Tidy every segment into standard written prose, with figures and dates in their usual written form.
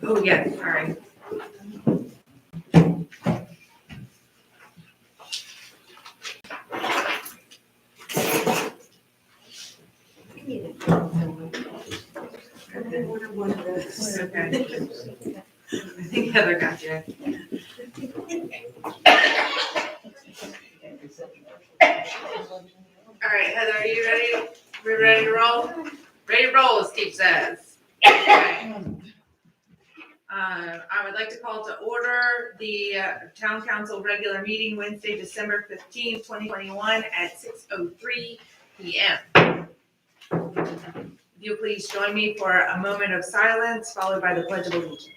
Oh, yeah, all right. Okay. I think Heather got you. All right, Heather, are you ready? We ready to roll? Ready to roll, as Steve says. Okay. I would like to call to order the Town Council regular meeting Wednesday, December 15th, 2021 at 6:03 p.m. If you please join me for a moment of silence followed by the Pledge of Allegiance.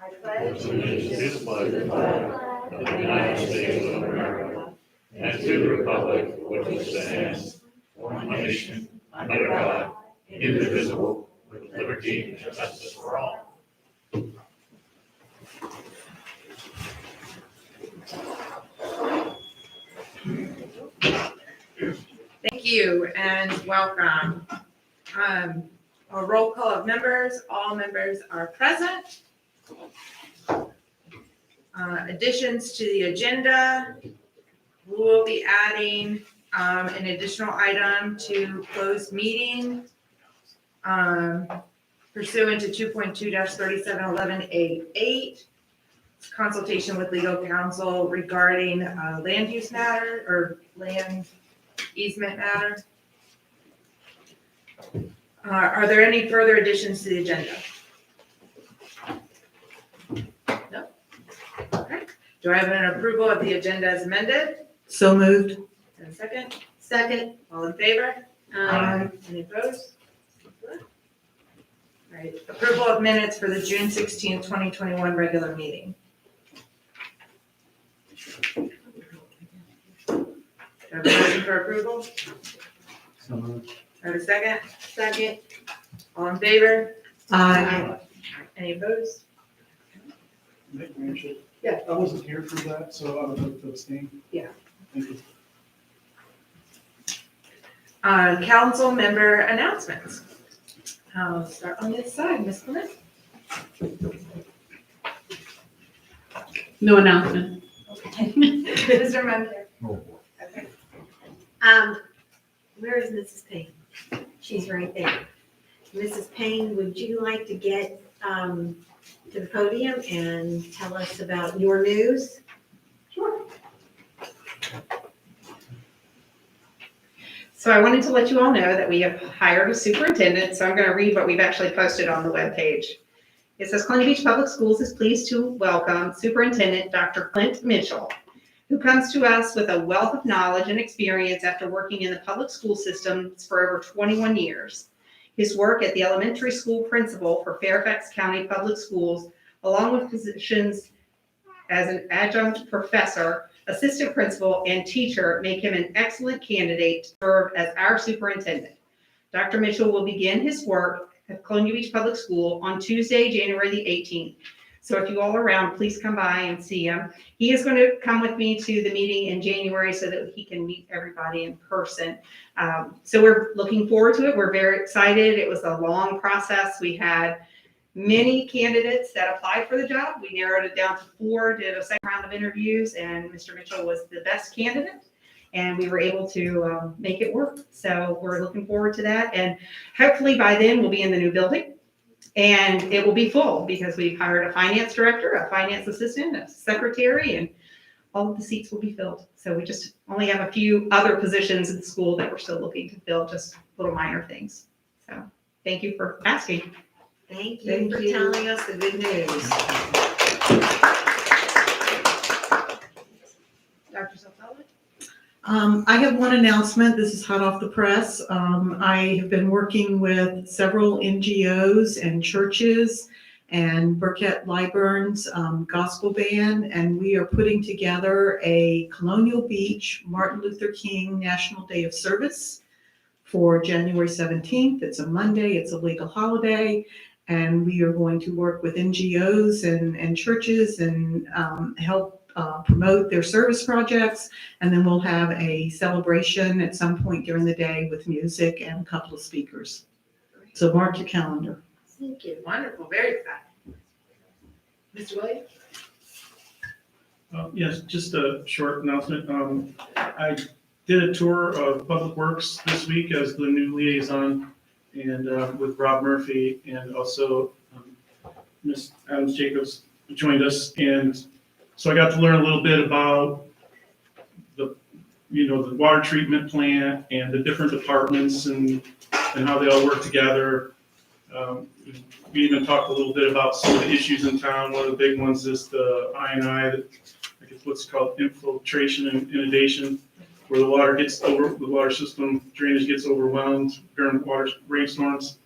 I pledge allegiance to the flag of the United States of America and to the republic for which it stands, one nation, under God, indivisible, with liberty and justice for all. Thank you and welcome. A roll call of members. All members are present. Additions to the agenda. We will be adding an additional item to closed meeting pursuant to 2.2-3711A8. Consultation with legal counsel regarding land use matter or land easement matter. Are there any further additions to the agenda? No? Okay. Do I have an approval of the agenda as amended? So moved. And a second? Second. All in favor? Aye. Any opposed? All right. Approval of minutes for the June 16th, 2021 regular meeting. Do I have a motion for approval? So moved. Do I have a second? Second. All in favor? Aye. Any opposed? Yeah, I wasn't here for that, so I would like to abstain. Yeah. Thank you. Council member announcements. I'll start on this side, Ms. Clement. No announcement. Mr. Munter. Okay. Where is Mrs. Payne? She's right there. Mrs. Payne, would you like to get to the podium and tell us about your news? Sure. So I wanted to let you all know that we have hired a superintendent, so I'm going to read what we've actually posted on the webpage. It says, Columbia Beach Public Schools is pleased to welcome Superintendent Dr. Clint Mitchell, who comes to us with a wealth of knowledge and experience after working in the public school systems for over 21 years. His work at the elementary school principal for Fairfax County Public Schools, along with positions as an adjunct professor, assistant principal, and teacher, make him an excellent candidate to serve as our superintendent. Dr. Mitchell will begin his work at Columbia Beach Public School on Tuesday, January the 18th. So if you all are around, please come by and see him. He is going to come with me to the meeting in January so that he can meet everybody in person. So we're looking forward to it. We're very excited. It was a long process. We had many candidates that applied for the job. We narrowed it down to 4, did a second round of interviews, and Mr. Mitchell was the best candidate. And we were able to make it work. So we're looking forward to that. And hopefully by then we'll be in the new building. And it will be full because we've hired a finance director, a finance assistant, a secretary, and all of the seats will be filled. So we just only have a few other positions in the school that we're still looking to fill, just little minor things. So thank you for asking. Thank you Thank for you. telling us the good news. Dr. Sotelo? I have one announcement. This is hot off the press. I have been working with several NGOs and churches and Burkett Liburn's gospel band, and we are putting together a Colonial Beach Martin Luther King National Day of Service for January 17th. It's a Monday, it's a legal holiday, and we are going to work with NGOs and churches and help promote their service projects. And then we'll have a celebration at some point during the day with music and a couple of speakers. So mark your calendar. Thank you. Wonderful, very exciting. Mr. Williams? Yes, just a short announcement. I did a tour of Public Works this week as the new liaison, and with Rob Murphy, and also Ms. Adams Jacobs joined us. And so I got to learn a little bit about the water treatment plant and the different departments and how they all work together. We even talked a little bit about some of the issues in town. One of the big ones is the I&I, I guess what's called infiltration and inundation, where the water system drainage gets overwhelmed during rainstorms.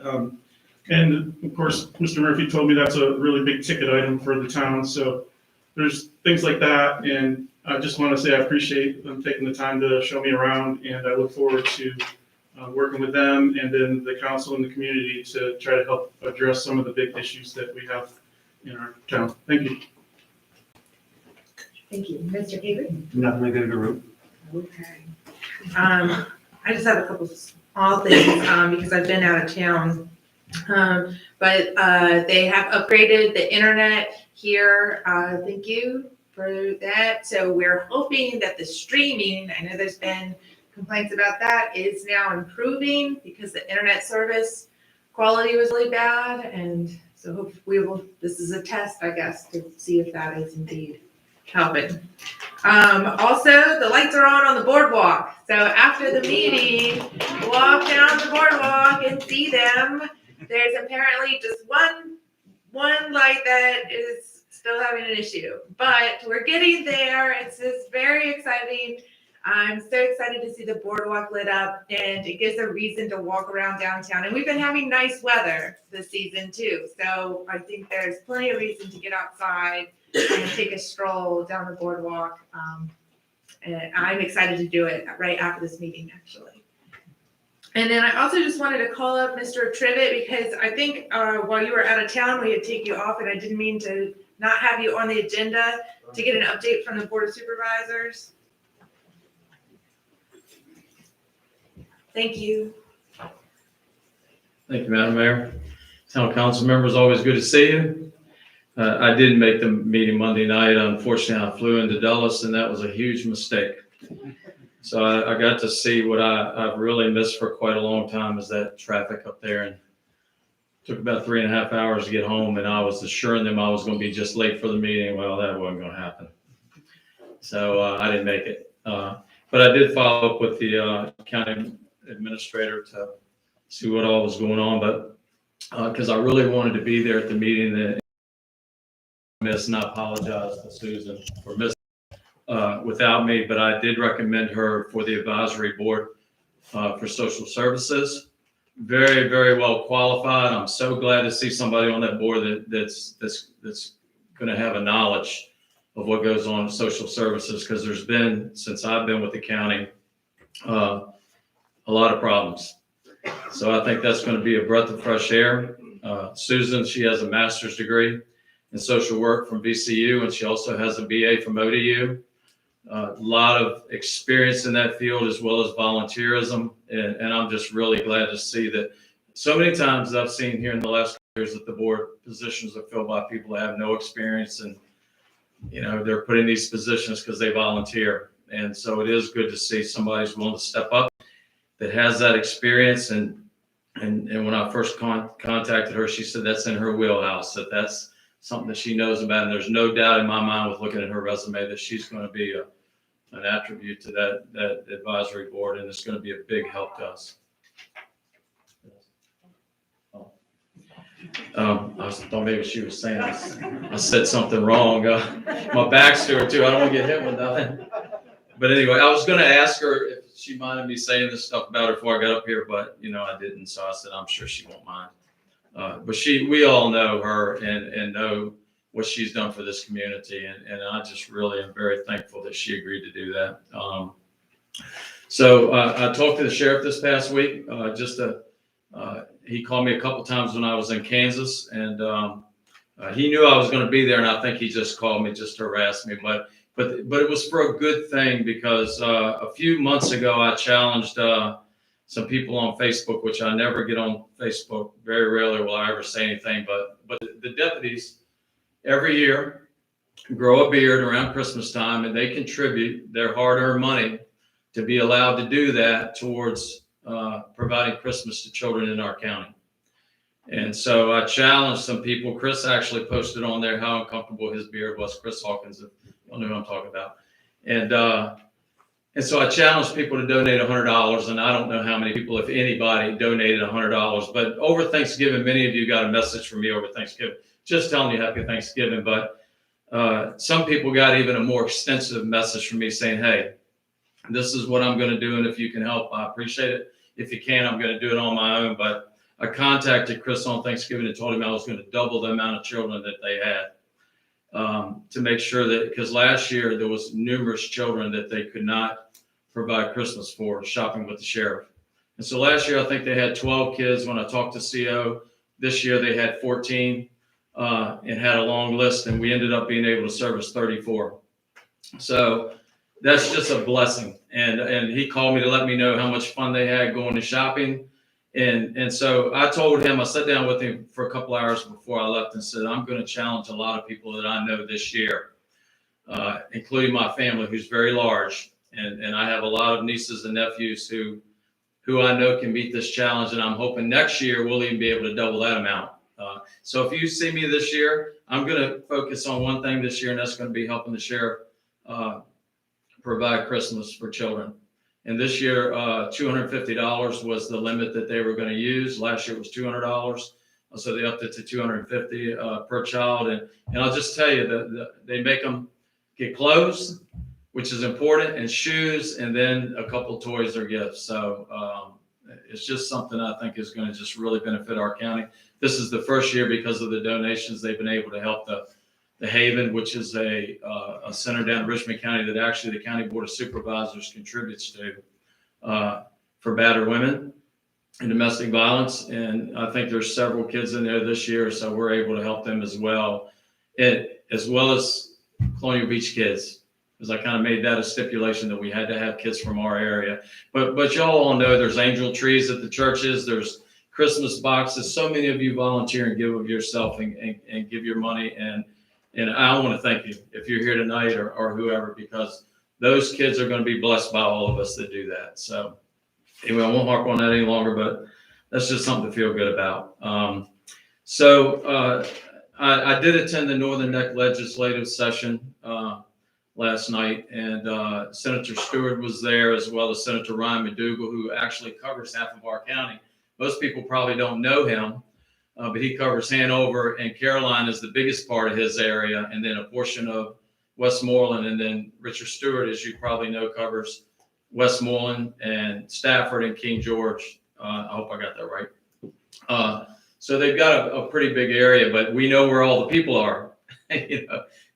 And of course, Mr. Murphy told me that's a really big ticket item for the town. So there's things like that. And I just want to say I appreciate them taking the time to show me around, and I look forward to working with them and then the council and the community to try to help address some of the big issues that we have in our town. Thank you. Thank you. Mr. Avery? Nothing to go to room. Okay. I just have a couple small things, because I've been out of town. But they have upgraded the internet here. Thank you for that. So we're hoping that the streaming, I know there's been complaints about that, is now improving because the internet service quality was really bad. And so hopefully this is a test, I guess, to see if that is indeed helping. Also, the lights are on the boardwalk. So after the meeting, walk down the boardwalk and see them. There's apparently just one light that is still having an issue, but we're getting there. It's just very exciting. I'm so excited to see the boardwalk lit up, and it gives a reason to walk around downtown. And we've been having nice weather this season too. So I think there's plenty of reason to get outside and take a stroll down the boardwalk. And I'm excited to do it right after this meeting, actually. And then I also just wanted to call up Mr. Trivett, because I think while you were out of town, we had taken you off, and I didn't mean to not have you on the agenda to get an update from the Board of Supervisors. Thank you. Thank you, Madam Mayor. Town council members, always good to see you. I didn't make the meeting Monday night. Unfortunately, I flew into Dulles, and that was a huge mistake. So I got to see what I've really missed for quite a long time, is that traffic up there. And it took about 3.5 hours to get home, and I was assuring them I was going to be just late for the meeting. Well, that wasn't going to happen. So I didn't make it. But I did follow up with the county administrator to see what all was going on. But because I really wanted to be there at the meeting that I missed, and I apologize to Susan for missing without me, but I did recommend her for the advisory board for social services. Very, very well qualified. I'm so glad to see somebody on that board that's going to have a knowledge of what goes on in social services, because there's been, since I've been with the county, a lot of problems. So I think that's going to be a breath of fresh air. Susan, she has a master's degree in social work from VCU, and she also has a BA from ODU. A lot of experience in that field, as well as volunteerism. And I'm just really glad to see that so many times I've seen here in the last years that the board positions are filled by people that have no experience, and they're put in these positions because they volunteer. And so it is good to see somebody's willing to step up that has that experience. And when I first contacted her, she said that's in her wheelhouse, that's something that she knows about. And there's no doubt in my mind with looking at her resume that she's going to be an attribute to that advisory board, and it's going to be a big help to us. I thought maybe she was saying I said something wrong. My back's to her too. I don't want to get hit with nothing. But anyway, I was going to ask her if she minded me saying this stuff about her before I got up here, but I didn't. So I said I'm sure she won't mind. but we all know her and know what she's done for this community. And I just really am very thankful that she agreed to do that. So I talked to the sheriff this past week, he called me a couple times when I was in Kansas, and he knew I was going to be there, and I think he just called me just to harass me. But it was for a good thing, because a few months ago I challenged some people on Facebook, which I never get on Facebook. Very rarely will I ever say anything. But the deputies every year grow a beard around Christmas time, and they contribute their hard-earned money to be allowed to do that towards providing Christmas to children in our county. And so I challenged some people. Chris actually posted on there how uncomfortable his beard was. Chris Hawkins, if you don't know who I'm talking about. And so I challenged people to donate $100, and I don't know how many people, if anybody, donated $100. But over Thanksgiving, many of you got a message from me over Thanksgiving, just telling you Happy Thanksgiving. But some people got even a more extensive message from me saying, hey, this is what I'm going to do, and if you can help, I appreciate it. If you can, I'm going to do it on my own. But I contacted Chris on Thanksgiving and told him I was going to double the amount of children that they had, to make sure that, because last year there was numerous children that they could not provide Christmas for, shopping with the sheriff. And so last year I think they had 12 kids. When I talked to CO, this year they had 14 and had a long list, and we ended up being able to service 34. So that's just a blessing. And he called me to let me know how much fun they had going to shopping. And so I told him, I sat down with him for a couple hours before I left and said, I'm going to challenge a lot of people that I know this year, including my family, who's very large. And I have a lot of nieces and nephews who I know can meet this challenge. And I'm hoping next year we'll even be able to double that amount. So if you see me this year, I'm going to focus on one thing this year, and that's going to be helping the sheriff provide Christmas for children. And this year, $250 was the limit that they were going to use. Last year it was $200. So they upped it to $250 per child. And I'll just tell you that they make them get clothes, which is important, and shoes, and then a couple toys or gifts. So it's just something I think is going to just really benefit our county. This is the first year, because of the donations, they've been able to help the Haven, which is a center down in Richmond County that actually the County Board of Supervisors contributes to, for battered women and domestic violence. And I think there's several kids in there this year, so we're able to help them as well. As well as Colonial Beach kids, because I kind of made that a stipulation that we had to have kids from our area. But y'all all know there's angel trees at the churches, there's Christmas boxes. So many of you volunteer and give of yourself and give your money. And I want to thank you if you're here tonight or whoever, because those kids are going to be blessed by all of us that do that. So anyway, I won't harp on that any longer, but that's just something to feel good about. I did attend the Northern Neck legislative session last night, and Senator Stewart was there, as well as Senator Ryan McDougal, who actually covers half of our county. Most people probably don't know him, but he covers Hanover, and Caroline is the biggest part of his area, and then a portion of Westmoreland. And then Richard Stewart, as you probably know, covers Westmoreland and Stafford and King George. I hope I got that right. So they've got a pretty big area, but we know where all the people are. And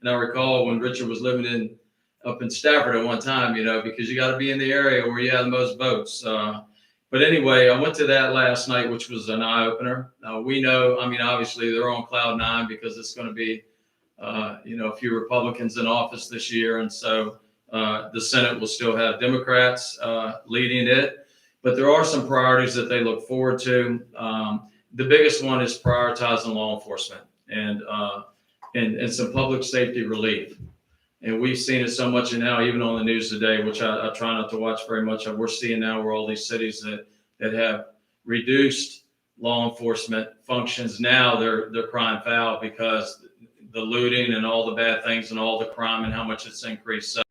I recall when Richard was living up in Stafford at one time, because you got to be in the area where you have the most votes. But anyway, I went to that last night, which was an eye opener. We know, obviously they're on cloud nine because it's going to be, a few Republicans in office this year. And so the Senate will still have Democrats leading it. But there are some priorities that they look forward to. The biggest one is prioritizing law enforcement and some public safety relief. And we've seen it so much now, even on the news today, which I try not to watch very much. We're seeing now where all these cities that have reduced law enforcement functions, now they're crying foul because the looting and all the bad things and all the crime and how much it's increased. So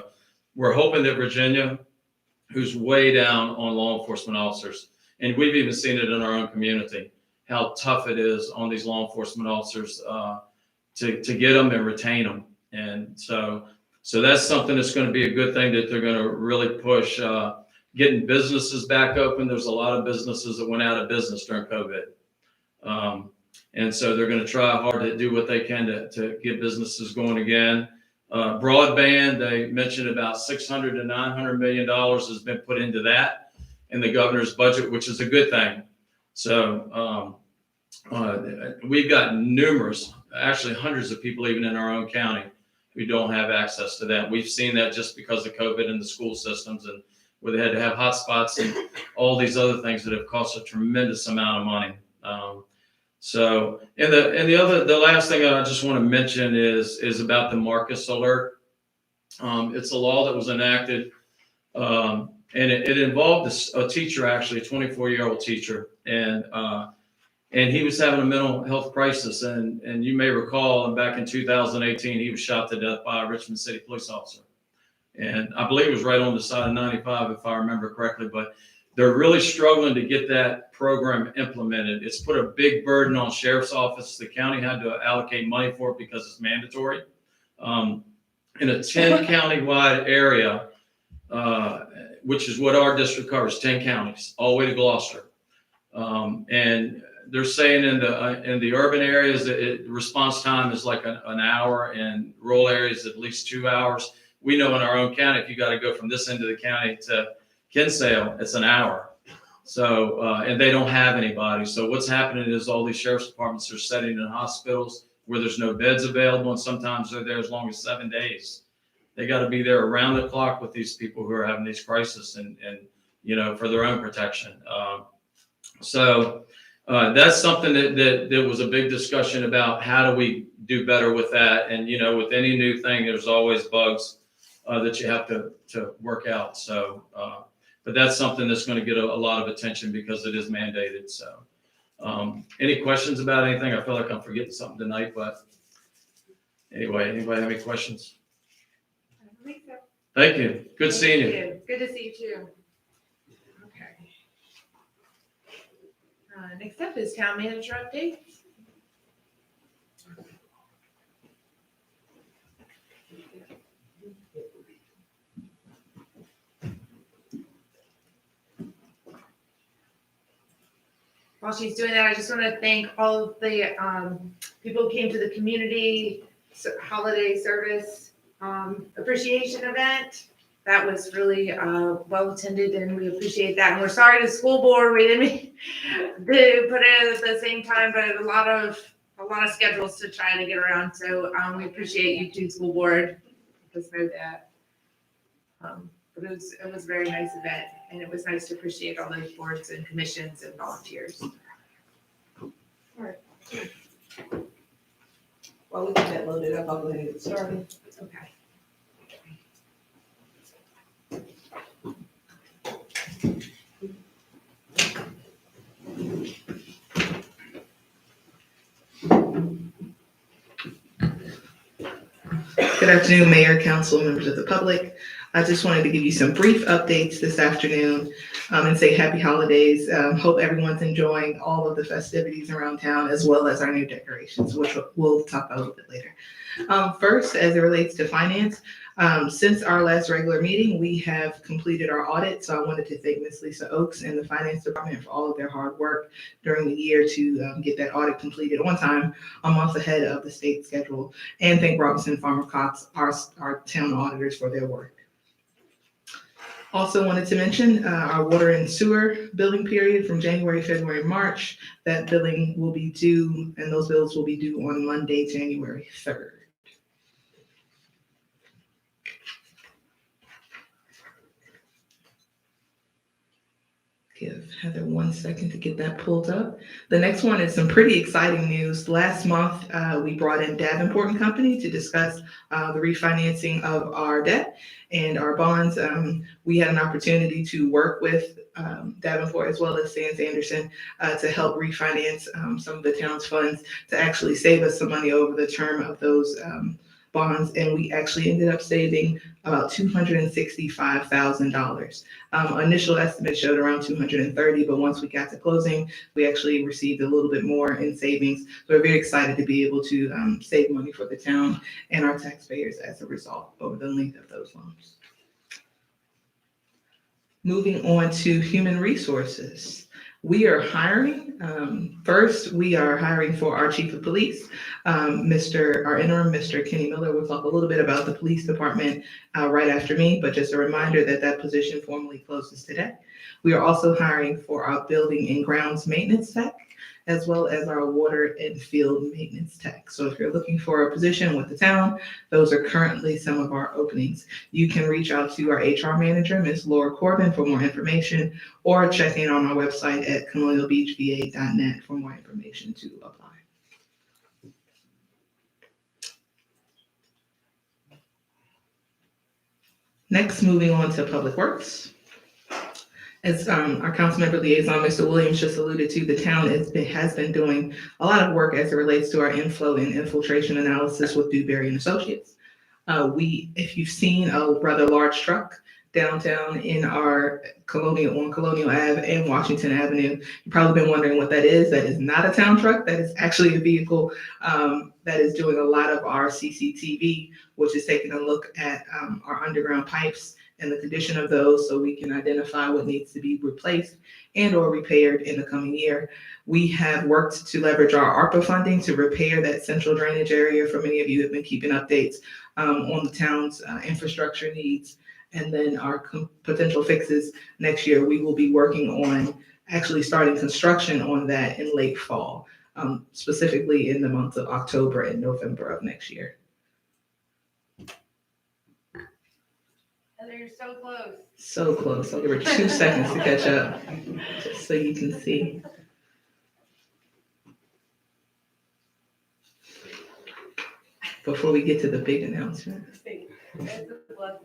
we're hoping that Virginia, who's way down on law enforcement officers, and we've even seen it in our own community, how tough it is on these law enforcement officers to get them and retain them. And so that's something that's going to be a good thing that they're going to really push, getting businesses back open. There's a lot of businesses that went out of business during COVID. And so they're going to try hard to do what they can to get businesses going again. Broadband, they mentioned about $600 to $900 million has been put into that in the governor's budget, which is a good thing. So we've got numerous, actually hundreds of people even in our own county who don't have access to that. We've seen that just because of COVID and the school systems, and where they had to have hotspots and all these other things that have cost a tremendous amount of money. So, and the last thing I just want to mention is about the Marcus alert. It's a law that was enacted, and it involved a teacher, actually a 24-year-old teacher, and he was having a mental health crisis, and you may recall, back in 2018, he was shot to death by a Richmond City police officer, and I believe it was right on the side of 95, if I remember correctly, but they're really struggling to get that program implemented. It's put a big burden on sheriff's office. The county had to allocate money for it because it's mandatory. In a 10 county-wide area, which is what our district covers, 10 counties, all the way to Gloucester. And they're saying in the urban areas, response time is like an hour, and rural areas at least 2 hours. We know in our own county, if you got to go from this end of the county to Kinsale, it's an hour. So, and they don't have anybody. So what's happening is all these sheriff's departments are setting in hospitals where there's no beds available, and sometimes they're there as long as 7 days. They got to be there around the clock with these people who are having these crises, and for their own protection. So that's something that was a big discussion about how do we do better with that. And with any new thing, there's always bugs that you have to work out. So, but that's something that's going to get a lot of attention because it is mandated. So, any questions about anything? I feel like I'm forgetting something tonight, but anyway, anybody have any questions? I don't think so. Thank you. Good seeing you. Thank you. Good to see you too. Okay. Next up is town manager update. While she's doing that, I just want to thank all of the people who came to the community holiday service appreciation event. That was really well attended, and we appreciate that. And we're sorry to the school board, we didn't put it at the same time, but a lot of schedules to try to get around. So we appreciate you too, school board. Just know that. But it was a very nice event, and it was nice to appreciate all those boards and commissions and volunteers. All right. While we get that loaded up, I'll go ahead and get started. Okay. Good afternoon, Mayor, Council, members of the public. I just wanted to give you some brief updates this afternoon and say happy holidays. Hope everyone's enjoying all of the festivities around town, as well as our new decorations, which we'll talk about a little bit later. First, as it relates to finance, since our last regular meeting, we have completed our audit. So I wanted to thank Ms. Lisa Oakes and the finance department for all of their hard work during the year to get that audit completed on time, a month ahead of the state schedule. And thank Robinson Farmer Cox, our town auditors, for their work. Also wanted to mention our water and sewer billing period from January, February, March. That billing will be due, and those bills will be due on Monday, January 3rd. Give Heather 1 second to get that pulled up. The next one is some pretty exciting news. Last month, we brought in Davenport & Company to discuss the refinancing of our debt and our bonds. We had an opportunity to work with Davenport as well as Sands Anderson to help refinance some of the town's funds to actually save us some money over the term of those bonds, and we actually ended up saving about $265,000. Initial estimate showed around 230, but once we got to closing, we actually received a little bit more in savings. So we're very excited to be able to save money for the town and our taxpayers as a result over the length of those loans. Moving on to human resources. We are hiring. First, we are hiring for our chief of police, our interim, Mr. Kenny Miller. We'll talk a little bit about the police department right after me, but just a reminder that that position formally closes today. We are also hiring for our building and grounds maintenance tech, as well as our water and field maintenance tech. So if you're looking for a position with the town, those are currently some of our openings. You can reach out to our HR manager, Ms. Laura Corbin, for more information, or check in on our website at colonialbeachva.net for more information to apply. Next, moving on to Public Works. As our councilmember liaison, Mr. Williams, just alluded to, the town has been doing a lot of work as it relates to our inflow and infiltration analysis with Dewberry and Associates. If you've seen a rather large truck downtown in our on Colonial Ave and Washington Avenue, you've probably been wondering what that is. That is not a town truck. That is actually a vehicle that is doing a lot of our CCTV, which is taking a look at our underground pipes and the condition of those so we can identify what needs to be replaced and or repaired in the coming year. We have worked to leverage our ARPA funding to repair that central drainage area. For many of you have been keeping updates on the town's infrastructure needs. And then our potential fixes next year, we will be working on actually starting construction on that in late fall, specifically in the months of October and November of next year. Heather, you're so close. So close. I'll give her 2 seconds to catch up, just so you can see. Before we get to the big announcement. Oh,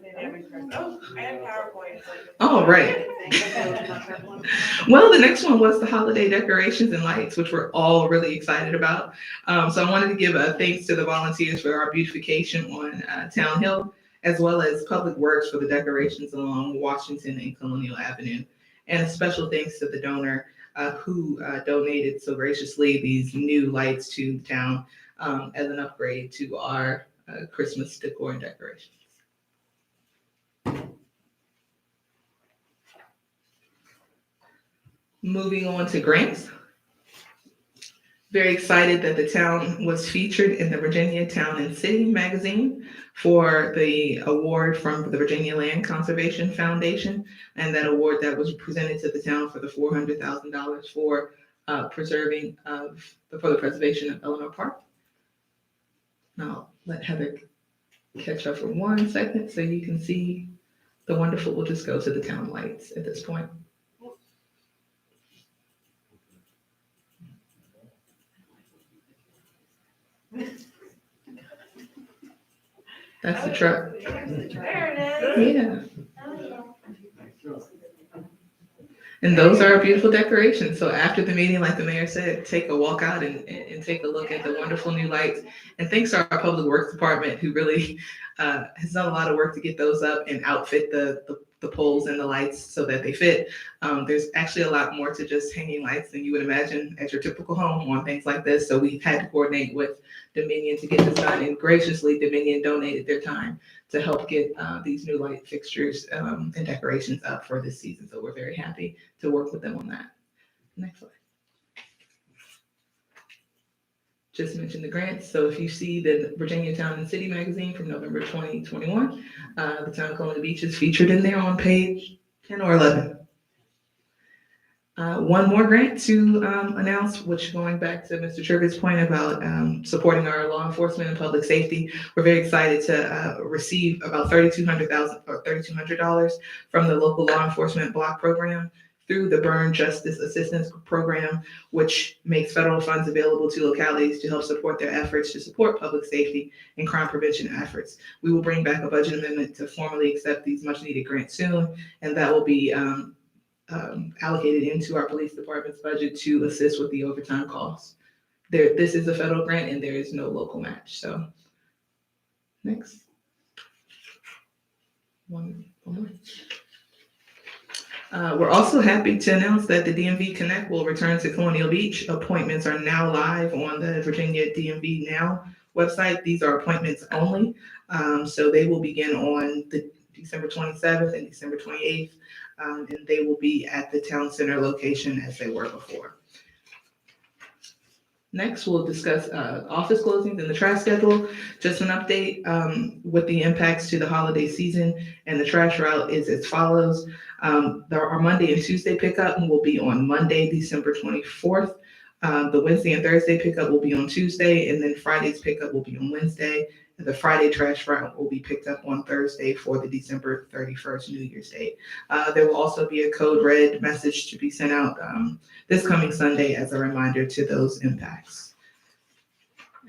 I have PowerPoint. Oh, right. Well, the next one was the holiday decorations and lights, which we're all really excited about. So I wanted to give a thanks to the volunteers for our beautification on Town Hill, as well as Public Works for the decorations along Washington and Colonial Avenue. And a special thanks to the donor who donated so graciously these new lights to the town as an upgrade to our Christmas decor and decorations. Moving on to grants. Very excited that the town was featured in the Virginia Town and City magazine for the award from the Virginia Land Conservation Foundation, and that award that was presented to the town for the $400,000 for the preservation of Eleanor Park. Now let Heather catch up for 1 second so you can see the wonderful. We'll just go to the town lights at this point. That's the truck. There it is. Yeah. And those are our beautiful decorations. So after the meeting, like the mayor said, take a walk out and take a look at the wonderful new lights. And thanks to our Public Works Department, who really has done a lot of work to get those up and outfit the poles and the lights so that they fit. There's actually a lot more to just hanging lights than you would imagine at your typical home on things like this. So we've had to coordinate with Dominion to get this done, and graciously Dominion donated their time to help get these new light fixtures and decorations up for this season. So we're very happy to work with them on that. Next slide. Just mentioned the grants. So if you see the Virginia Town and City magazine from November 2021, the town of Colonial Beach is featured in there on page 10 or 11. One more grant to announce, which going back to Mr. Trigger's point about supporting our law enforcement and public safety, we're very excited to receive about $3,200 from the local law enforcement block program through the Burn Justice Assistance Program, which makes federal funds available to localities to help support their efforts to support public safety and crime prevention efforts. We will bring back a budget amendment to formally accept these much needed grants soon, and that will be allocated into our police department's budget to assist with the overtime costs. This is a federal grant and there is no local match. So next. One more. We're also happy to announce that the DMV Connect will return to Colonial Beach. Appointments are now live on the Virginia DMV Now website. These are appointments only. So they will begin on the December 27th and December 28th. And they will be at the town center location as they were before. Next, we'll discuss office closings and the trash schedule. Just an update with the impacts to the holiday season, and the trash route is as follows. There are Monday and Tuesday pickup will be on Monday, December 24th. The Wednesday and Thursday pickup will be on Tuesday, and then Friday's pickup will be on Wednesday. And the Friday trash route will be picked up on Thursday for the December 31st New Year's Day. There will also be a code red message to be sent out this coming Sunday as a reminder to those impacts.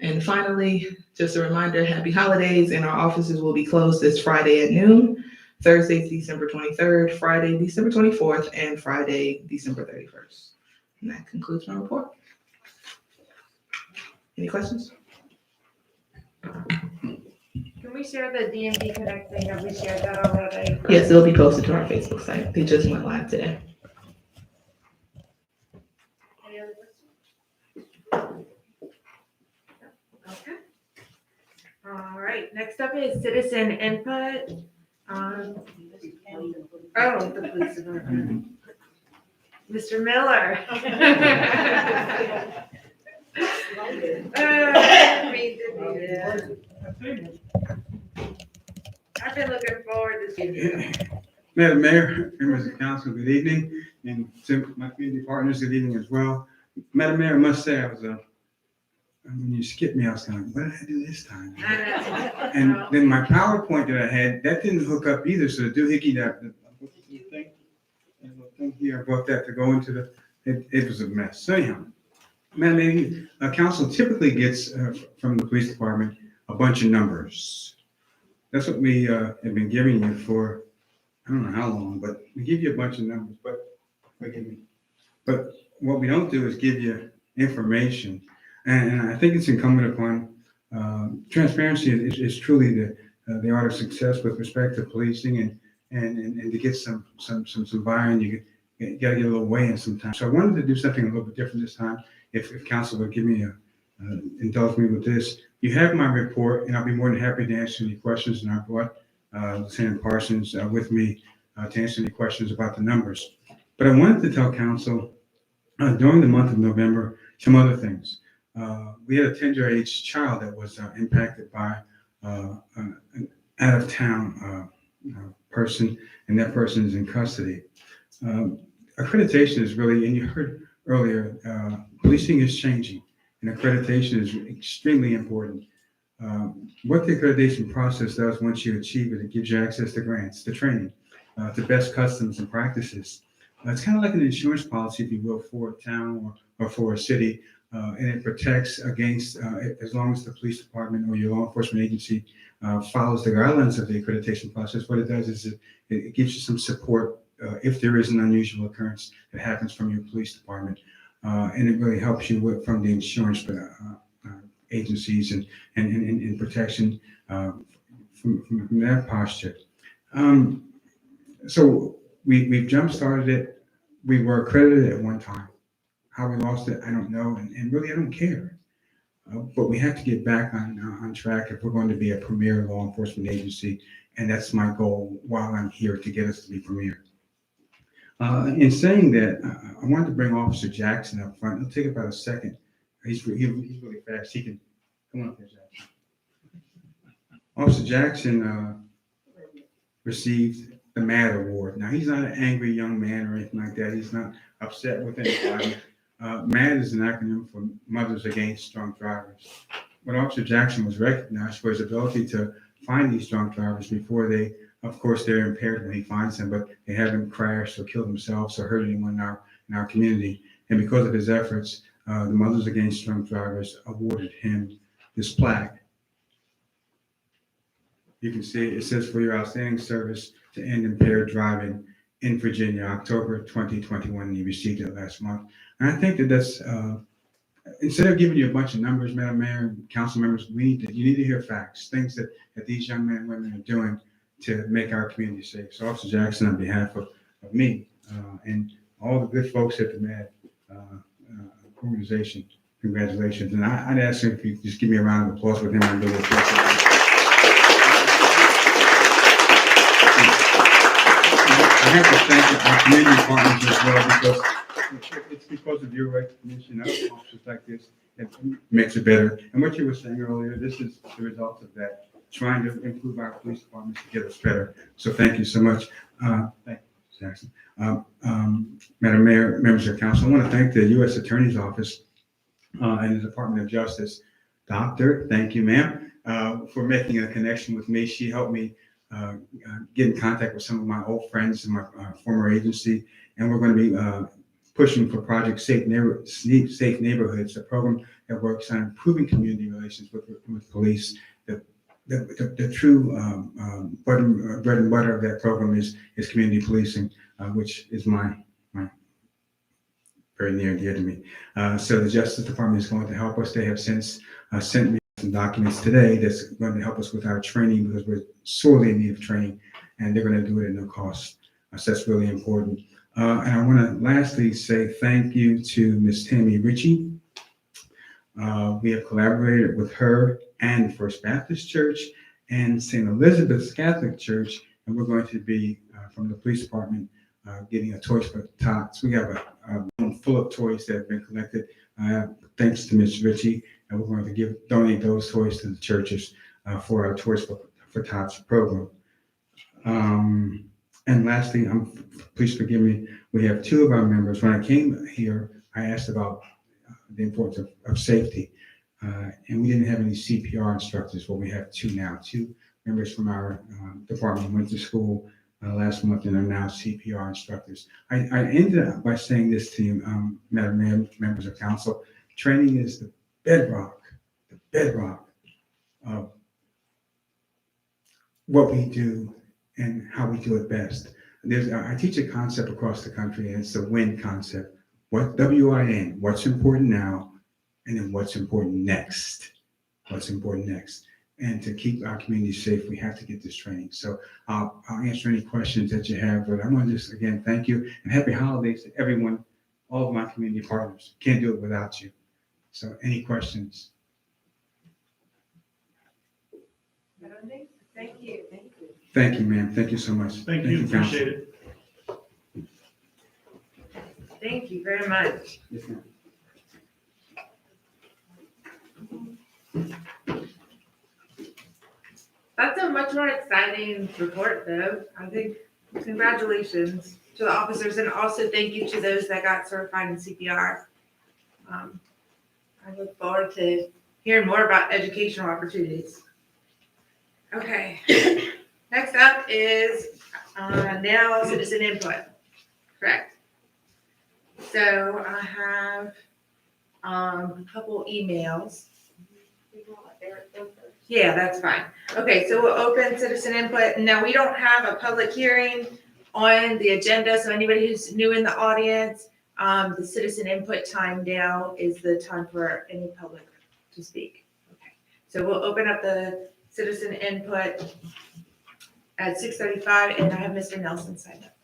And finally, just a reminder, happy holidays, and our offices will be closed this Friday at noon, Thursday, December 23rd, Friday, December 24th, and Friday, December 31st. And that concludes my report. Any questions? Can we share the DMV Connect thing? Have we shared that already? Yes, it'll be posted to our Facebook site. They just went live today. Any other questions? Okay. All right, next up is citizen input on, the police department. Mr. Miller. I've been looking forward to seeing you. Madam Mayor, members of the council, good evening, and to my community partners, good evening as well. Madam Mayor, I must say, when you skipped me, I was kind of like, what did I do this time? And then my PowerPoint that I had, that didn't hook up either, so the doohickey the thing here, I brought that to go into it was a mess. So anyhow, Madam Mayor, council typically gets from the police department a bunch of numbers. That's what we have been giving you for, I don't know how long, but we give you a bunch of numbers, but forgive me. But what we don't do is give you information. And I think it's incumbent upon transparency is truly the art of success with respect to policing and to get some buy-in, you gotta get a little weigh-in sometimes. So I wanted to do something a little bit different this time. If council would give me indulge me with this. You have my report, and I'll be more than happy to answer any questions. And I brought Lieutenant Parsons with me to answer any questions about the numbers. But I wanted to tell council during the month of November some other things. We had a tender-age child that was impacted by an out-of-town person, and that person is in custody. Accreditation is really, and you heard earlier, policing is changing, and accreditation is extremely important. What the accreditation process does once you achieve it, it gives you access to grants, to training, to best customs and practices. It's kind of like an insurance policy, if you will, for a town or for a city, and it protects against, as long as the police department or your law enforcement agency follows the guidelines of the accreditation process. What it does is it gives you some support if there is an unusual occurrence that happens from your police department, and it really helps you from the insurance agencies and protection from that posture. So we've jump-started it. We were accredited at one time. How we lost it, I don't know, and really I don't care. But we have to get back on track if we're going to be a premier law enforcement agency, and that's my goal while I'm here, to get us to be premier. In saying that, I wanted to bring Officer Jackson up front. It'll take about a second. He's really fast. He can come on up here, Jackson. Officer Jackson received the MAD award. Now, he's not an angry young man or anything like that. He's not upset with anybody. MAD is an acronym for Mothers Against Drunk Drivers. But Officer Jackson was recognized for his ability to find these drunk drivers before they, of course, they're impaired when he finds them, but they haven't crashed or killed themselves or hurt anyone in our community. And because of his efforts, the Mothers Against Drunk Drivers awarded him this plaque. You can see it says, "For your outstanding service to end impaired driving in Virginia, October 2021, and he received it last month." And I think that's, instead of giving you a bunch of numbers, Madam Mayor and council members, you need to hear facts, things that these young men and women are doing to make our community safe. So Officer Jackson, on behalf of me and all the good folks at the MAD organization, congratulations. And I'd ask him if you could just give me a round of applause with him. I really appreciate it. have to thank our community partners as well, because it's because of your recognition of officers like this that makes it better. And what you were saying earlier, this is the result of that, trying to improve our police departments to get us better. So thank you so much. Thank you, Jackson. Madam Mayor, members of council, I want to thank the U.S. Attorney's Office and the Department of Justice. Doctor, thank you, ma'am, for making a connection with me. She helped me get in contact with some of my old friends in my former agency, and we're going to be pushing for Project Safe Neighborhoods, a program that works on improving community relations with police. The true bread and butter of that program is community policing, which is my very near and dear to me. So the Justice Department is going to help us. They have since sent me some documents today that's going to help us with our training, because we're sorely in need of training, and they're going to do it at no cost. So that's really important. And I want to lastly say thank you to Ms. Tammy Ritchie. We have collaborated with her and First Baptist Church and St. Elizabeth's Catholic Church, and we're going to be, from the police department, getting a Toys for Tots. We have a room full of toys that have been collected, thanks to Ms. Ritchie, and we're going to donate those toys to the churches for our Toys for Tots program. And lastly, please forgive me, we have two of our members. When I came here, I asked about the importance of safety, and we didn't have any CPR instructors. Well, we have two now. Two members from our department went to school last month and are now CPR instructors. I ended up by saying this to you, Madam Mayor, members of council. Training is the bedrock of what we do and how we do it best. I teach a concept across the country, and it's the WIN concept. WIN, what's important now, and then what's important next. What's important next. And to keep our community safe, we have to get this training. So I'll answer any questions that you have, but I want to just, again, thank you and happy holidays to everyone, all of my community partners. Can't do it without you. So any questions? Thank you. Thank you, ma'am. Thank you so much. Thank you, council. appreciate it. Thank you very much. Yes, ma'am. That's a much more exciting report, though. I think congratulations to the officers, and also thank you to those that got certified in CPR. I look forward to hearing more about educational opportunities. Okay, next up is now citizen input, correct? So I have a couple emails. Yeah, that's fine. Okay, so we'll open citizen input. Now, we don't have a public hearing on the agenda, so anybody who's new in the audience, the citizen input time now is the time for any public to speak. Okay, so we'll open up the citizen input at 6:35, and I have Mr. Nelson signed up.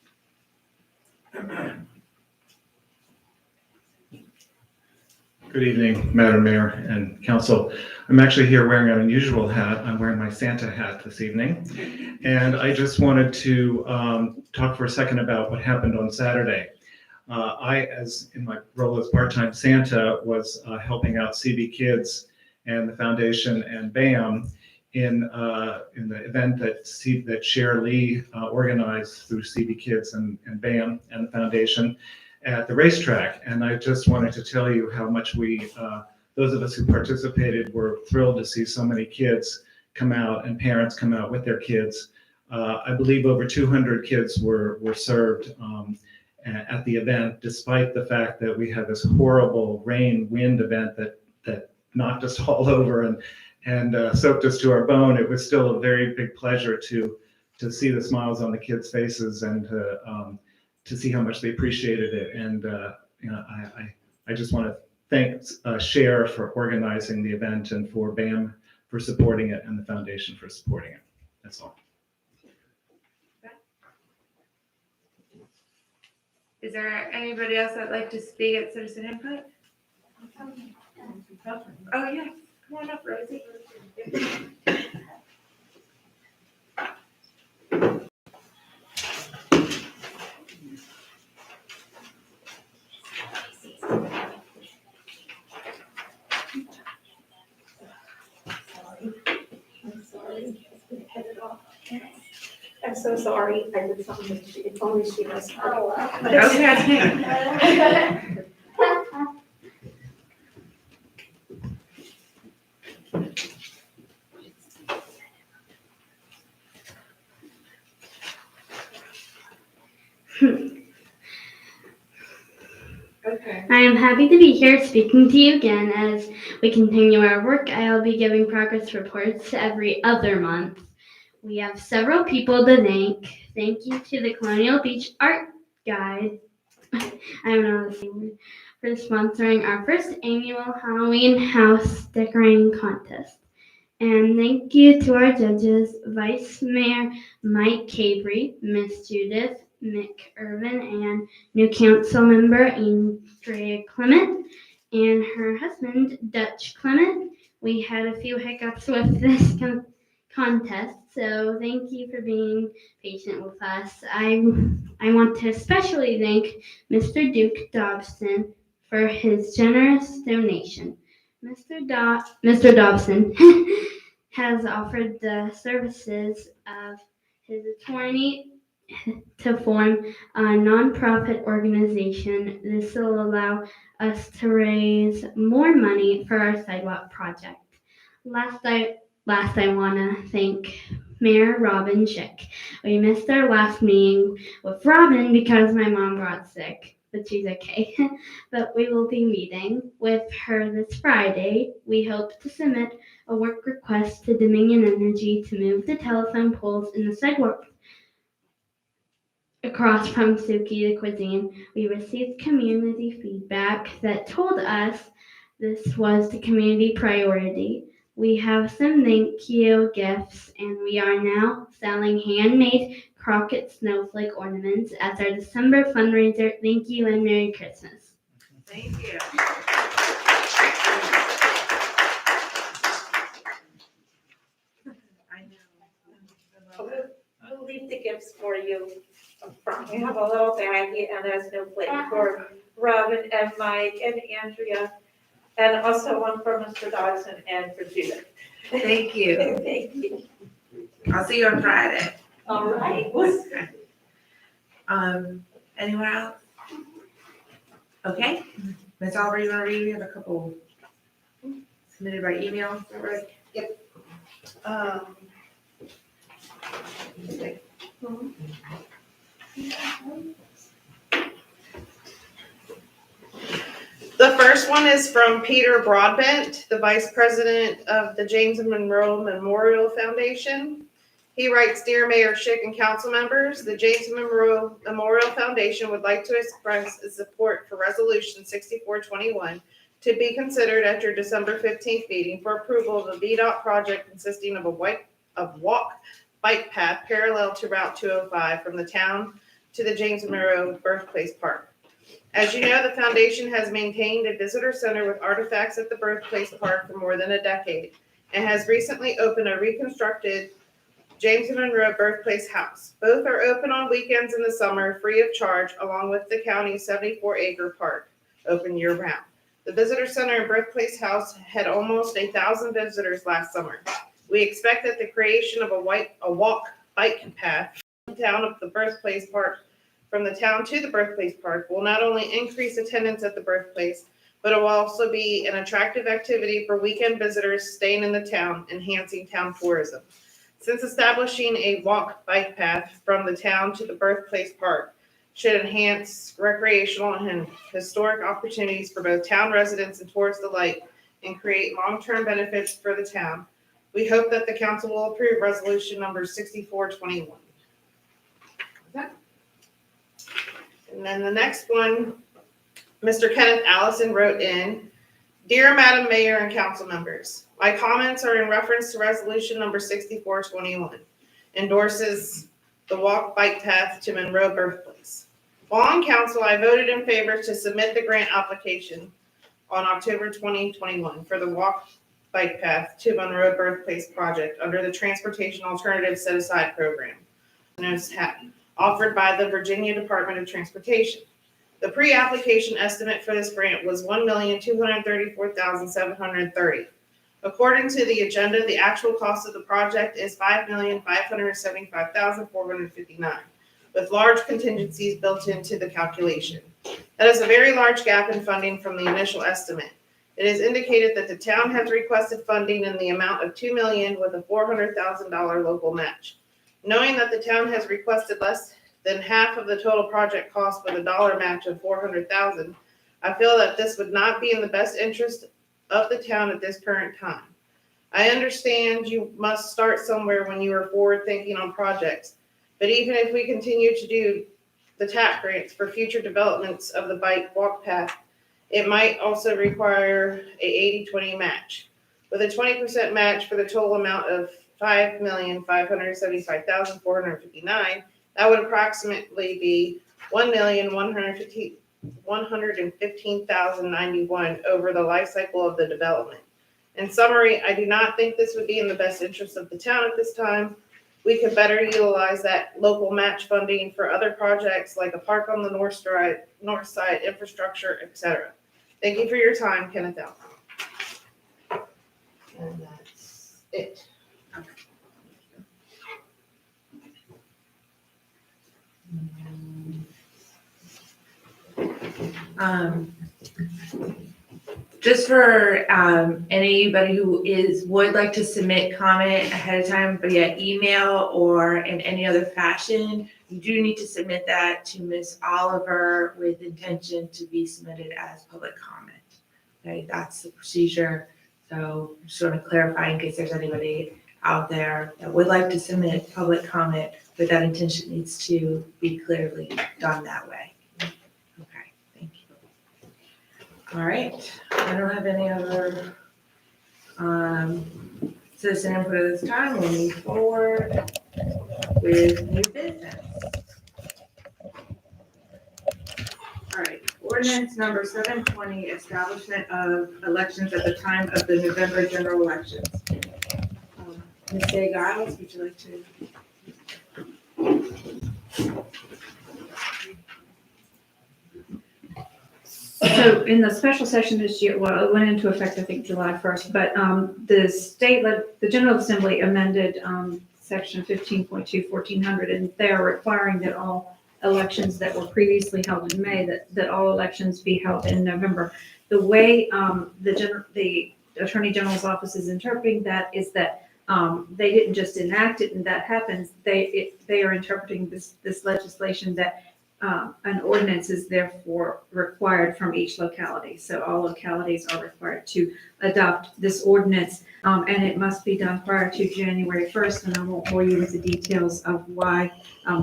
Good evening, Madam Mayor and Council. I'm actually here wearing an unusual hat. I'm wearing my Santa hat this evening. And I just wanted to talk for a second about what happened on Saturday. I, as in my role as part-time Santa, was helping out CB Kids and the foundation and BAM in the event that Cher Lee organized through CB Kids and BAM and the foundation at the racetrack. And I just wanted to tell you how much those of us who participated were thrilled to see so many kids come out and parents come out with their kids. I believe over 200 kids were served at the event, despite the fact that we had this horrible wind event that knocked us all over and soaked us to our bone. It was still a very big pleasure to see the smiles on the kids' faces and to see how much they appreciated it. And I just want to thank Cher for organizing the event and for BAM for supporting it and the foundation for supporting it. That's all. Is there anybody else that'd like to speak at citizen input? Oh, yeah. Come on up, Rosie. I'm so sorry. I did something that if only she was. Okay. Okay. I am happy to be here speaking to you again as we continue our work. I'll be giving progress reports every other month. We have several people to thank. Thank you to the Colonial Beach Art Guide. I don't know the same word. For sponsoring our first annual Halloween house decorating contest. And thank you to our judges, Vice Mayor Mike Cabry, Miss Judith McIrvin, and new council member Andrea Clement, and her husband, Dutch Clement. We had a few hiccups with this contest, so thank you for being patient with us. I want to especially thank Mr. Duke Dobson for his generous donation. Mr. Dobson has offered the services of his attorney to form a nonprofit organization. This will allow us to raise more money for our sidewalk project. Last, I want to thank Mayor Robin Schick. We missed our last meeting with Robin because my mom got sick, but she's okay. But we will be meeting with her this Friday. We hope to submit a work request to Dominion Energy to move the telephone poles in the sidewalk across from Suki the Cuisine. We received community feedback that told us this was the community priority. We have some thank you gifts, and we are now selling handmade Crockett snowflake ornaments as our December fundraiser. Thank you and Merry Christmas. Thank you. I know. We'll leave the gifts for you up front. We have a little baggie and a snowflake for Robin and Mike and Andrea, and also one for Mr. Dodson and for Judith. Thank you. Thank you. I'll see you on Friday. All right. Anyone else? Okay, Ms. Oliver, you wanna read? We have a couple submitted by email, is that right? The first one is from Peter Broadbent, the Vice President of the James and Monroe Memorial Foundation. He writes, Dear Mayor Schick and council members, the James and Monroe Memorial Foundation would like to express its support for Resolution 6421 to be considered at your December 15th meeting for approval of a VDOT project consisting of a walk bike path parallel to Route 205 from the town to the James and Monroe Birthplace Park. As you know, the foundation has maintained a visitor center with artifacts at the Birthplace Park for more than a decade and has recently opened a reconstructed James and Monroe Birthplace House. Both are open on weekends in the summer, free of charge, along with the county's 74-acre park, open year-round. The visitor center and Birthplace House had almost 1,000 visitors last summer. We expect that the creation of a walk bike path down of the Birthplace Park from the town to the Birthplace Park will not only increase attendance at the Birthplace, but it will also be an attractive activity for weekend visitors staying in the town, enhancing town tourism. Since establishing a walk bike path from the town to the Birthplace Park should enhance recreational and historic opportunities for both town residents and tourists alike and create long-term benefits for the town, we hope that the council will approve resolution number 6421. And then the next one, Mr. Kenneth Allison wrote in, Dear Madam Mayor and council members, my comments are in reference to resolution number 6421, endorses the walk bike path to Monroe Birthplace. While on council, I voted in favor to submit the grant application on October 2021 for the walk bike path to Monroe Birthplace project under the Transportation Alternatives Set Aside Program, known as TAP, offered by the Virginia Department of Transportation. The pre-application estimate for this grant was $1,234,730. According to the agenda, the actual cost of the project is $5,575,459, with large contingencies built into the calculation. That is a very large gap in funding from the initial estimate. It is indicated that the town has requested funding in the amount of $2 million with a $400,000 local match. Knowing that the town has requested less than half of the total project cost with a dollar match of $400,000, I feel that this would not be in the best interest of the town at this current time. I understand you must start somewhere when you are forward thinking on projects, but even if we continue to do the TAP grants for future developments of the bike walk path, it might also require a 80-20 match. With a 20% match for the total amount of $5,575,459, that would approximately be $1,115,091 over the life cycle of the development. In summary, I do not think this would be in the best interest of the town at this time. We could better utilize that local match funding for other projects like a park on the north side, infrastructure, etc. Thank you for your time, Kenneth L. And that's it. Just for anybody who would like to submit comment ahead of time via email or in any other fashion, you do need to submit that to Ms. Oliver with intention to be submitted as public comment. Okay, that's the procedure. So just want to clarify in case there's anybody out there that would like to submit public comment, but that intention needs to be clearly done that way. Okay, thank you. All right, I don't have any other citizen input at this time. We'll move forward with new business. All right, ordinance number 720, establishment of elections at the time of the November general elections. Ms. Day Giles, would you like to? So in the special session this year, well, it went into effect, I think, July 1st, but the General Assembly amended section 15.2, 1400, and they are requiring that all elections that were previously held in May, that all elections be held in November. The way the Attorney General's office is interpreting that is that they didn't just enact it and that happens. They are interpreting this legislation that an ordinance is therefore required from each locality. So all localities are required to adopt this ordinance, and it must be done prior to January 1st. And I won't bore you with the details of why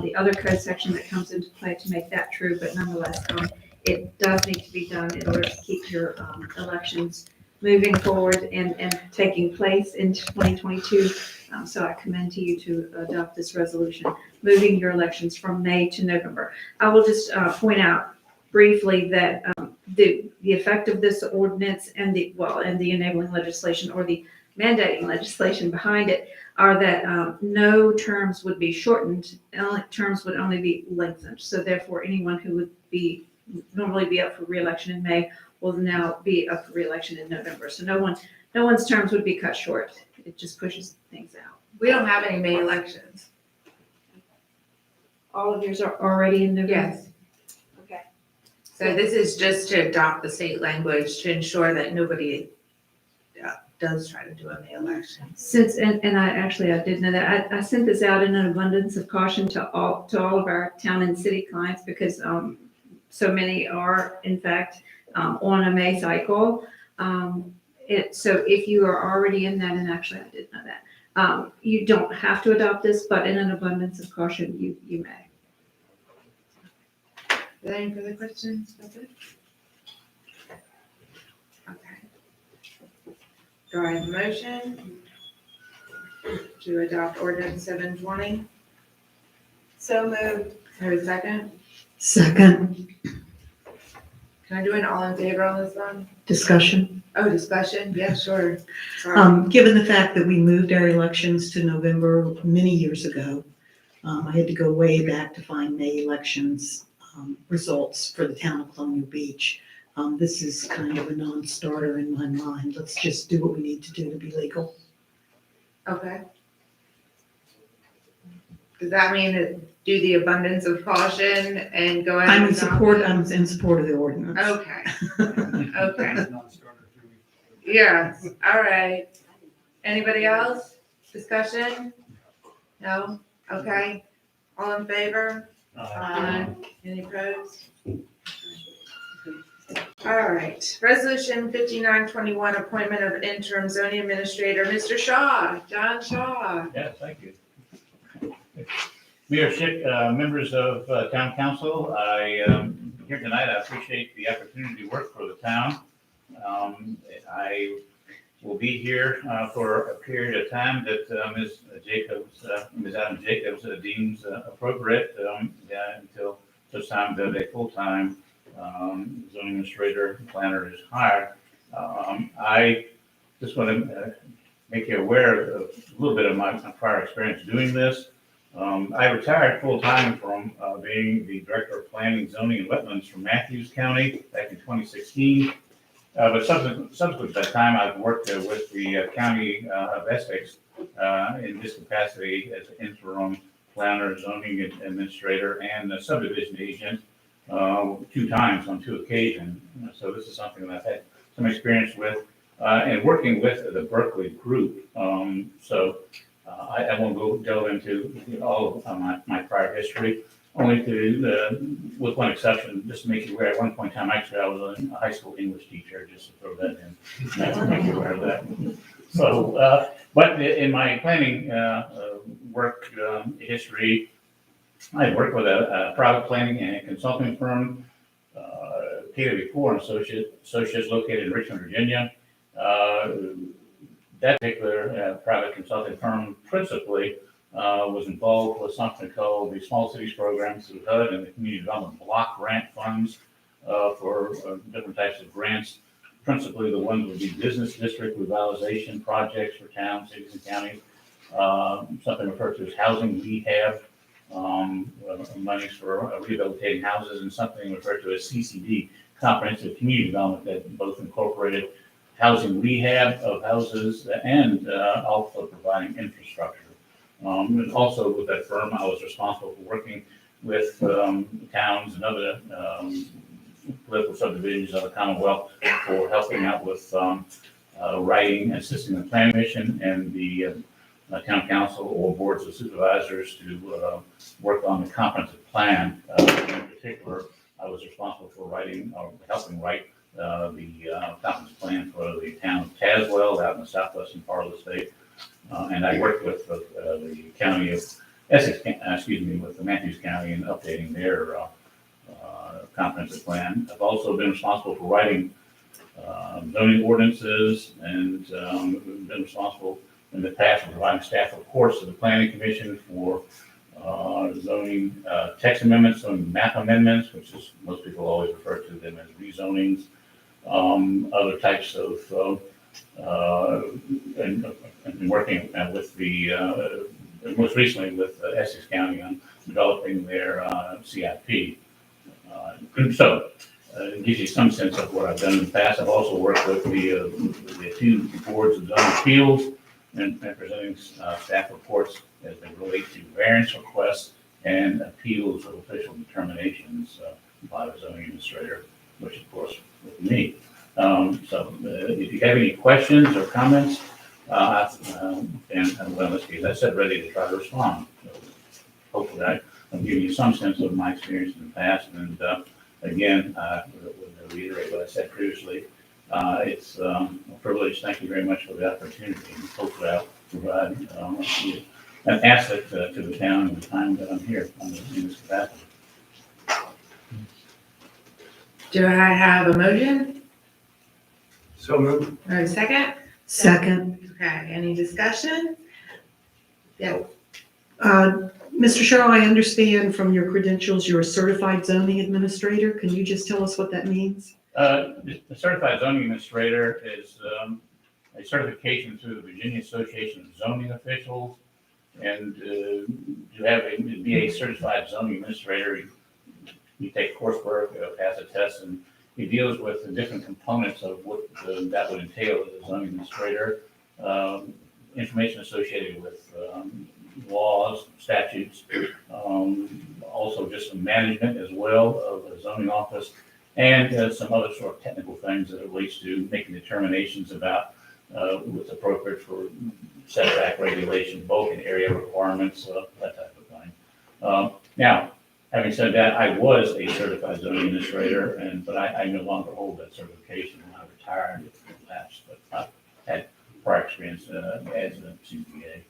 the other code section that comes into play to make that true, but nonetheless, it does need to be done in order to keep your elections moving forward and taking place in 2022. So I commend to you to adopt this resolution, moving your elections from May to November. I will just point out briefly that the effect of this ordinance and the enabling legislation or the mandating legislation behind it are that no terms would be shortened, terms would only be lengthened. So therefore, anyone who would normally be up for re-election in May will now be up for re-election in November. So no one's terms would be cut short. It just pushes things out. We don't have any May elections. All of yours are already in November? Yes. Okay. So this is just to adopt the state language to ensure that nobody does try to do a May election. And I did know that. I sent this out in an abundance of caution to all of our town and city clients because so many are in fact on a May cycle. So if you are already in that, and actually I did know that, you don't have to adopt this, but in an abundance of caution, you may. Are there any further questions? That's it? Okay. Do I have a motion to adopt ordinance 720? So moved. Have a second? Second, Can I do an all in favor on this one? discussion. Oh, discussion? Yeah, sure. Sorry. Given the fact that we moved our elections to November many years ago, I had to go way back to find May elections results for the town of Colonial Beach. This is kind of a non-starter in my mind. Let's just do what we need to do to be legal. Okay. Does that mean that do the abundance of caution and go ahead I'm and in support, adopt I'm in support of the ordinance. it? Okay, okay. Yes, all right. Anybody else? Discussion? No? Okay. All in favor? Any opposed? All right. Resolution 5921, appointment of interim zoning administrator, Mr. Shaw, John Shaw. Yes, thank you. Mayor Schick, members of town council, here tonight, I appreciate the opportunity to work for the town. I will be here for a period of time that Ms. Adam Jacobs deems appropriate until such time that a full-time zoning administrator planner is hired. I just want to make you aware of a little bit of my prior experience doing this. I retired full-time from being the Director of Planning, Zoning, and Wetlands from Matthews County back in 2016. But subsequent to that time, I've worked with the County of Essex in this capacity as an interim planner, zoning administrator, and a subdivision agent 2 times on 2 occasions. So this is something that I've had some experience with and working with the Berkeley group. I won't delve into all of my prior history, only to, with one exception, just to make you aware, at one point in time, actually, I was a high school English teacher, just to throw that in, to make you aware of that. So, but in my planning work history, I worked with a private planning and consulting firm, KW4 and Associates located in Richmond, Virginia. That particular private consulting firm principally was involved with something called the Small Cities Program through HUD and the Community Development Block Grant Funds for different types of grants. Principally, the ones would be business district revitalization projects for towns, cities, and counties. Something referred to as housing rehab, monies for rehabilitating houses, and something referred to as CCD, comprehensive community development, that both incorporated housing rehab of houses and also providing infrastructure. And also with that firm, I was responsible for working with towns and other political subdivisions of the Commonwealth for helping out with writing, assisting the planning commission and the town council or boards of supervisors to work on the comprehensive plan. In particular, I was responsible for writing or helping write the comprehensive plan for the town of Tazewell out in the southwestern part of the state. And I worked with the county of Essex, with the Matthews County in updating their comprehensive plan. I've also been responsible for writing zoning ordinances and been responsible in the past for providing staff reports to the planning commission for zoning text amendments, zoning map amendments, which is most people always refer to them as rezonings. Other types of and working with the most recently with Essex County on developing their CIP. It gives you some sense of what I've done in the past. I've also worked with the 2 boards of zoning appeals and presenting staff reports as they relate to variance requests and appeals of official determinations by the zoning administrator, which of course with me. If you have any questions or comments, and well, in this case, I said ready to try to respond. So hopefully I'm giving you some sense of my experience in the past. And again, would reiterate what I said previously. It's a privilege. Thank you very much for the opportunity. And hopefully I'll provide an asset to the town in the time that I'm here in this capacity. Do I have a motion So moved. or a second? Second. Okay, any discussion? Yeah, Mr. Shaw, I understand from your credentials, you're a certified zoning administrator. Can you just tell us what that means? The certified zoning administrator is a certification through the Virginia Association of Zoning Officials. And to be a certified zoning administrator, you take coursework, pass a test, and He deals with the different components of what that would entail as a zoning administrator, information associated with laws, statutes, also just some management as well of the zoning office, and some other sort of technical things that relates to making determinations about what's appropriate for setback regulation, bulk and area requirements, that type of thing. Now, having said that, I was a certified zoning administrator, but I no longer hold that certification when I retired. It lapsed, but I've had prior experience as a CPA.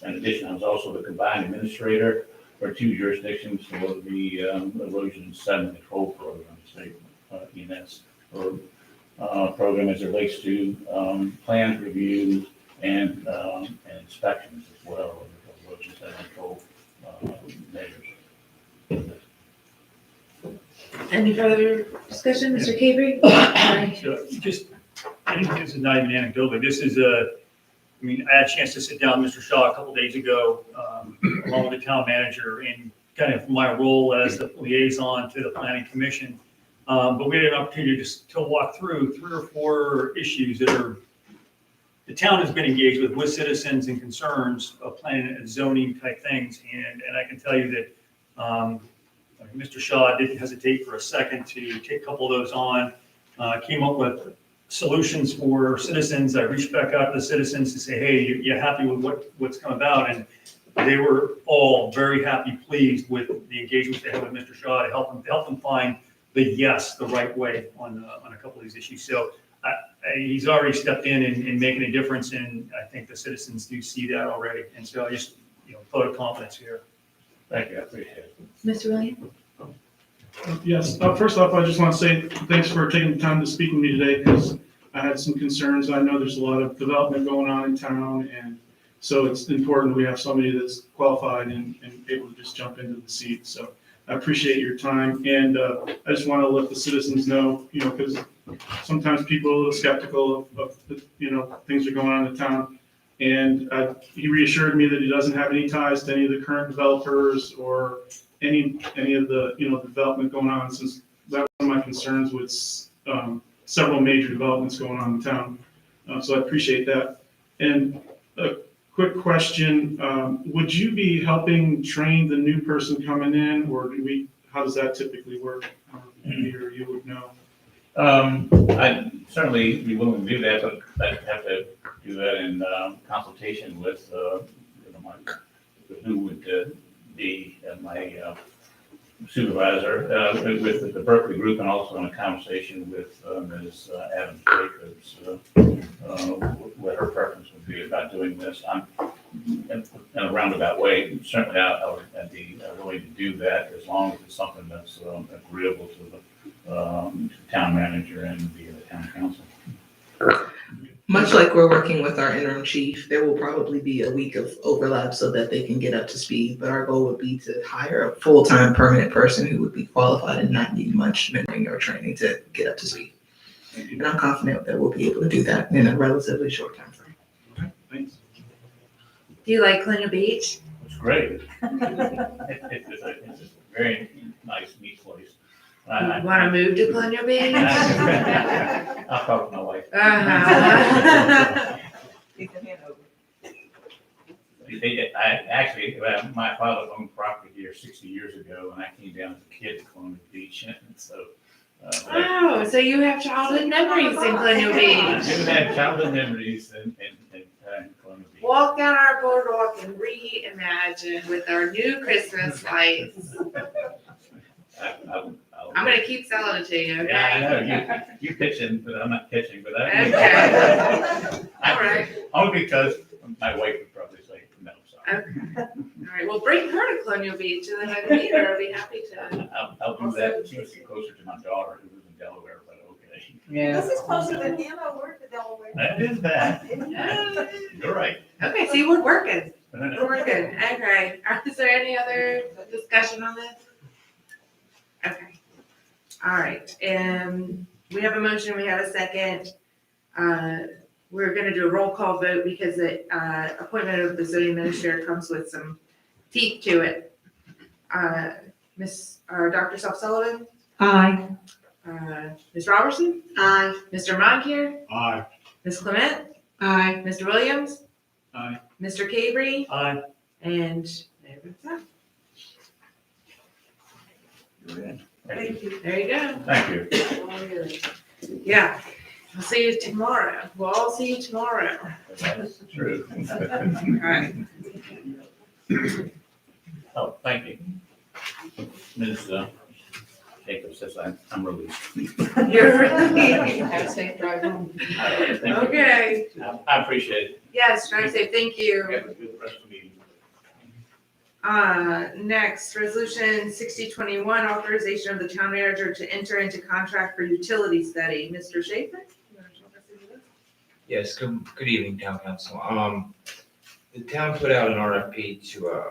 In addition, I was also the combined administrator for 2 jurisdictions for the erosion sediment control program, state ENS, or program as it relates to plans, reviews, and inspections as well of erosion sediment control measures. Any further discussion, Mr. Cabry? So just, I think this is not even anecdotal, this is I had a chance to sit down with Mr. Shaw a couple days ago, along with the town manager, in kind of my role as the liaison to the planning commission. But we had an opportunity to walk through 3 or 4 issues that the town has been engaged with citizens and concerns of planning and zoning type things. And I can tell you that Mr. Shaw didn't hesitate for a second to take a couple of those on, came up with solutions for citizens. I reached back out to the citizens to say, hey, you happy with what's come about? And they were all very happy, pleased with the engagement they had with Mr. Shaw to help them find the right way on a couple of these issues. So he's already stepped in and making a difference, and I think the citizens do see that already. And so I just, vote of confidence here. Thank you, I appreciate it. Mr. Williams? Yes, first off, I just want to say thanks for taking the time to speak with me today, because I had some concerns. I know there's a lot of development going on in town, and so it's important we have somebody that's qualified and able to just jump into the seat. So I appreciate your time, and I just want to let the citizens know, because sometimes people are a little skeptical of things that are going on in the town. And he reassured me that he doesn't have any ties to any of the current developers or any of the development going on, since that was one of my concerns with several major developments going on in town. So I appreciate that. And a quick question, would you be helping train the new person coming in, or how does that typically work? Peter, you would know. I'd certainly be willing to do that, but I'd have to do that in consultation with who would be my supervisor, with the Berkeley group, and also in a conversation with Ms. Adams Jacobs, what her preference would be about doing this. I'm in a roundabout way, certainly I'd be willing to do that as long as it's something that's agreeable to the town manager and the town council. Much like we're working with our interim chief, there will probably be a week of overlap so that they can get up to speed. But our goal would be to hire a full-time permanent person who would be qualified and not need much mentoring or training to get up to speed. And I'm confident that we'll be able to do that in a relatively short time frame. Okay, thanks. Do you like Colonial Beach? It's great. It's a very nice, neat place. You want to move to Colonial Beach? I'll talk to my wife. Uh-huh. My father owned property here 60 years ago, and I came down as a kid to Colonial Beach, and so. Oh, so you have childhood memories in Colonial I Beach. do have childhood memories in Colonial Beach. Walk down our boardwalk and reimagine with our new Christmas lights. I'm gonna keep selling it to you, okay? Yeah, I know, you pitching, but I'm not pitching, but I. Okay. All right. Only because my wife would probably say, no, sorry. Okay. All right, well, bring her to Colonial Beach, and then I can meet her. I'll be happy to. I'll do that, she was closer to my daughter who lives in Delaware, but okay. This is closer than Hanover to Delaware. That is bad. You're right. Okay, see, we're working. We're working. Okay. Is there any other discussion on this? Okay. All right. We have a motion. We have a second. We're going to do a roll call vote because the appointment of the zoning administrator comes with some teeth to it. Dr. Sullivan? Aye. Ms. Robertson? Aye. Mr. Montier? Aye. Ms. Clement? Aye. Mr. Williams? Aye. Mr. Cabry? Aye. And there you go. Thank you. Yeah. I'll see you tomorrow. We'll all see you tomorrow. That's true. All right. Oh, thank you. Ms. Jacobs says I'm released. You're Have a safe drive home. Thank you. okay. I appreciate it. Yes, drive safe. Thank you. Have a good rest of the meeting. Next, resolution 6021, authorization of the town manager to enter into contract for utility study. Mr. Schaefer? Yes, good evening, Town Council. The town put out an RFP to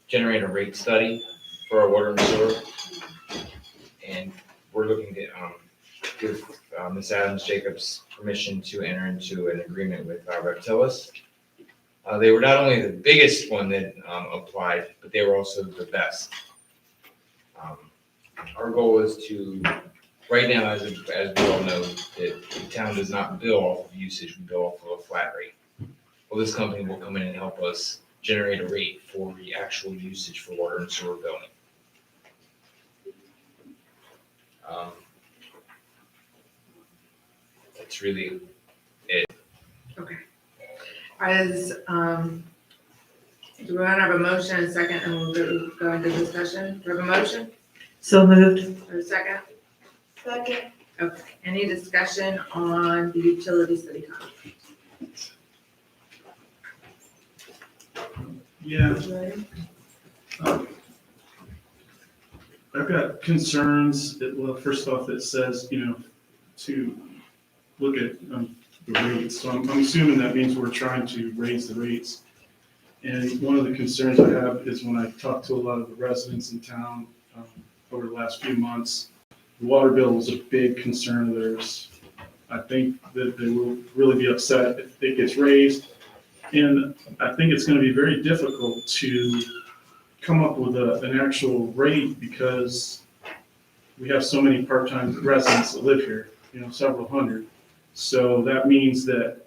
generate a rate study for our water and sewer. And we're looking to give Ms. Adams Jacobs permission to enter into an agreement with Reptilis. They were not only the biggest one that applied, but they were also the best. Our goal is to, right now, as we all know, that the town does not bill off of usage, we bill off of a flat rate. Well, this company will come in and help us generate a rate for the actual usage for water and sewer billing. That's really As, do we want to have a motion and a second and we'll go into discussion? Do we have a motion So moved. or a second? Second. Okay, any discussion on the utility study contract? Yeah. I've got concerns that, well, first off, it says, to look at the rates. So I'm assuming that means we're trying to raise the rates. And one of the concerns I have is when I talk to a lot of the residents in town over the last few months, the water bill is a big concern of theirs. I think that they will really be upset if it gets raised. And I think it's going to be very difficult to come up with an actual rate because we have so many part-time residents that live here, several hundred. So that means that,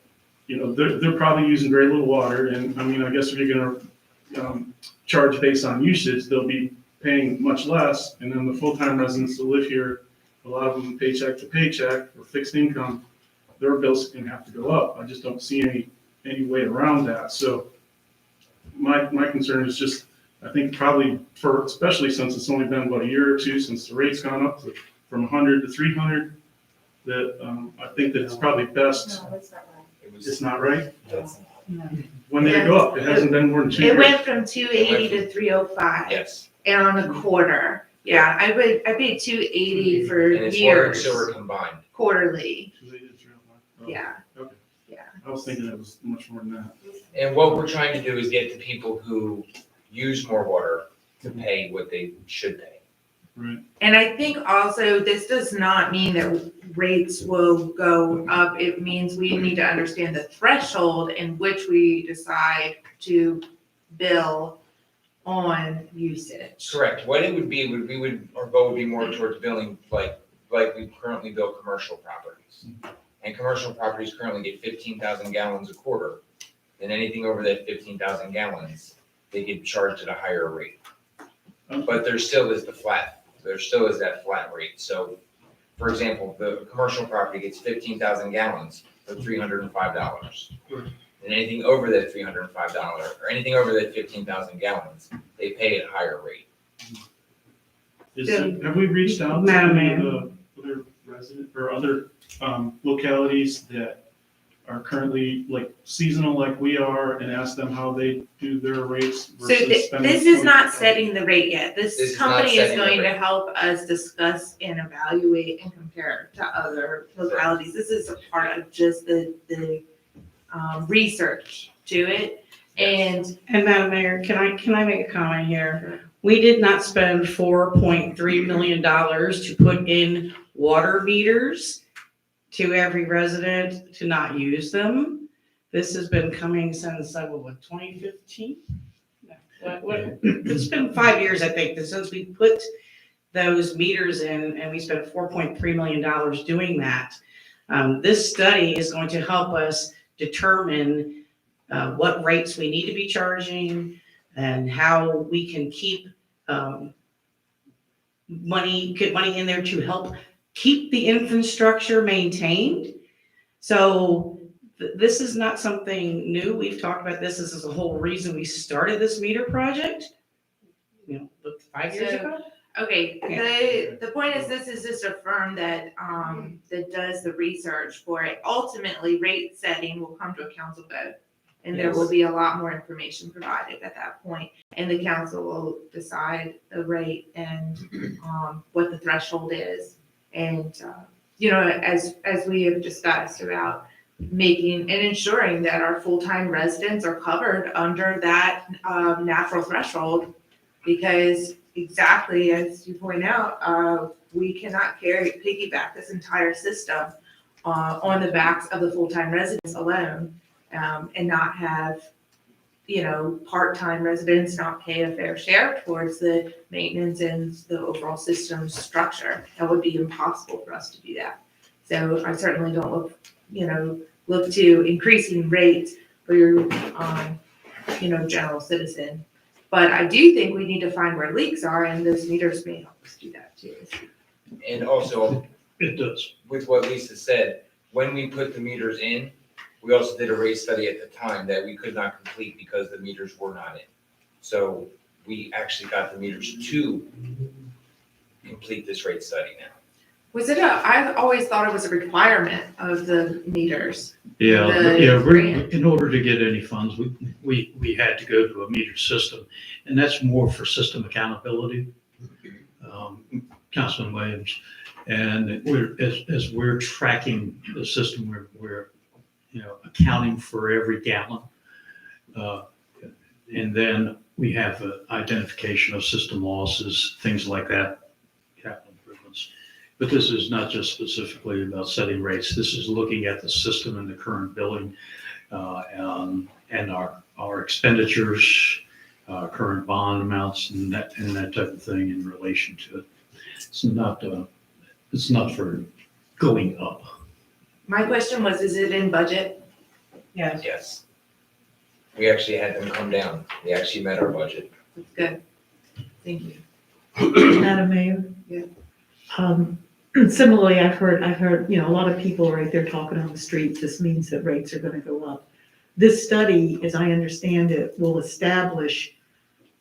they're probably using very little water. And I guess if you're going to charge based on usage, they'll be paying much less. And then the full-time residents that live here, a lot of them paycheck to paycheck or fixed income, their bills are going to have to go up. I just don't see any way around that. So my concern is just, I think probably especially since it's only been about a year or two since the rate's gone up from 100 to 300, that I think that it's probably best. No, that's not right. It's not right? When did it go up? It hasn't been more than 2 years. It went from 280 to 305 Yes. and on a quarter. Yeah, I paid 280 for And it's water and years, sewer combined. quarterly. Oh, Yeah, okay. yeah. I was thinking it was much more than that. And what we're trying to do is get the people who use more water to pay what they should pay. Right. And I think also this does not mean that rates will go up. It means we need to understand the threshold in which we decide to bill on usage. Correct. What it would be, our goal would be more towards billing like we currently bill commercial properties. And commercial properties currently get 15,000 gallons a quarter. And anything over that 15,000 gallons, they get charged at a higher rate. But there still is that flat rate. So, for example, the commercial property gets 15,000 gallons for $305. And anything over that $305, or anything over that 15,000 gallons, they pay at a higher rate. Have we reached out to Madam any Mayor. of the other resident or other localities that are currently like seasonal like we are and asked them how they do their rates So versus spending? this is not 20,000? setting the rate yet. This This is not company is setting the going to rate. help us discuss and evaluate and compare to other localities. This is a part of just the research to it. And And Madam Mayor, can I make a comment here? We did not spend $4.3 million to put in water meters to every resident to not use them. This has been coming since, 2015? It's been 5 years, I think, since we put those meters in, and we spent $4.3 million doing that. This study is going to help us determine what rates we need to be charging and how we can keep get money in there to help keep the infrastructure maintained. So this is not something new. We've talked about this. This is the whole reason we started this meter project, 5 years ago. Okay, the point is, this is just a firm that, that does the research for it. Ultimately, rate setting will come to a council vote. And there will be a lot more information provided at that point, and the council will decide the rate and, what the threshold is. And, as we have discussed about making and ensuring that our full-time residents are covered under that, natural threshold, because exactly as you point out, we cannot piggyback this entire system on the backs of the full-time residents alone, and not have, part-time residents not pay a fair share towards the maintenance and the overall system structure. That would be impossible for us to do that. So I certainly don't look to increasing rates for your, general citizen. But I do think we need to find where leaks are, and those meters may help us do that too. And also, It does. with what Lisa said, when we put the meters in, we also did a rate study at the time that we could not complete because the meters were not in. So we actually got the meters to complete this rate study now. Was it I've always thought it was a requirement of the meters. Yeah, The grant. in order to get any funds, we had to go to a meter system, and that's more for system accountability. Councilman Williams, and as we're tracking the system, we're accounting for every gallon. And then we have identification of system losses, things like that, capital improvements. But this is not just specifically about setting rates. This is looking at the system and the current billing, and our expenditures, current bond amounts, and that type of thing in relation to it. It's not for going up. My question was, is it in budget? Yes. Yes. We actually had them come down. We actually met our budget. That's good. Thank you. Madam Mayor? Yeah. Similarly, I've heard, a lot of people right there talking on the streets, this means that rates are gonna go up. This study, as I understand it, will establish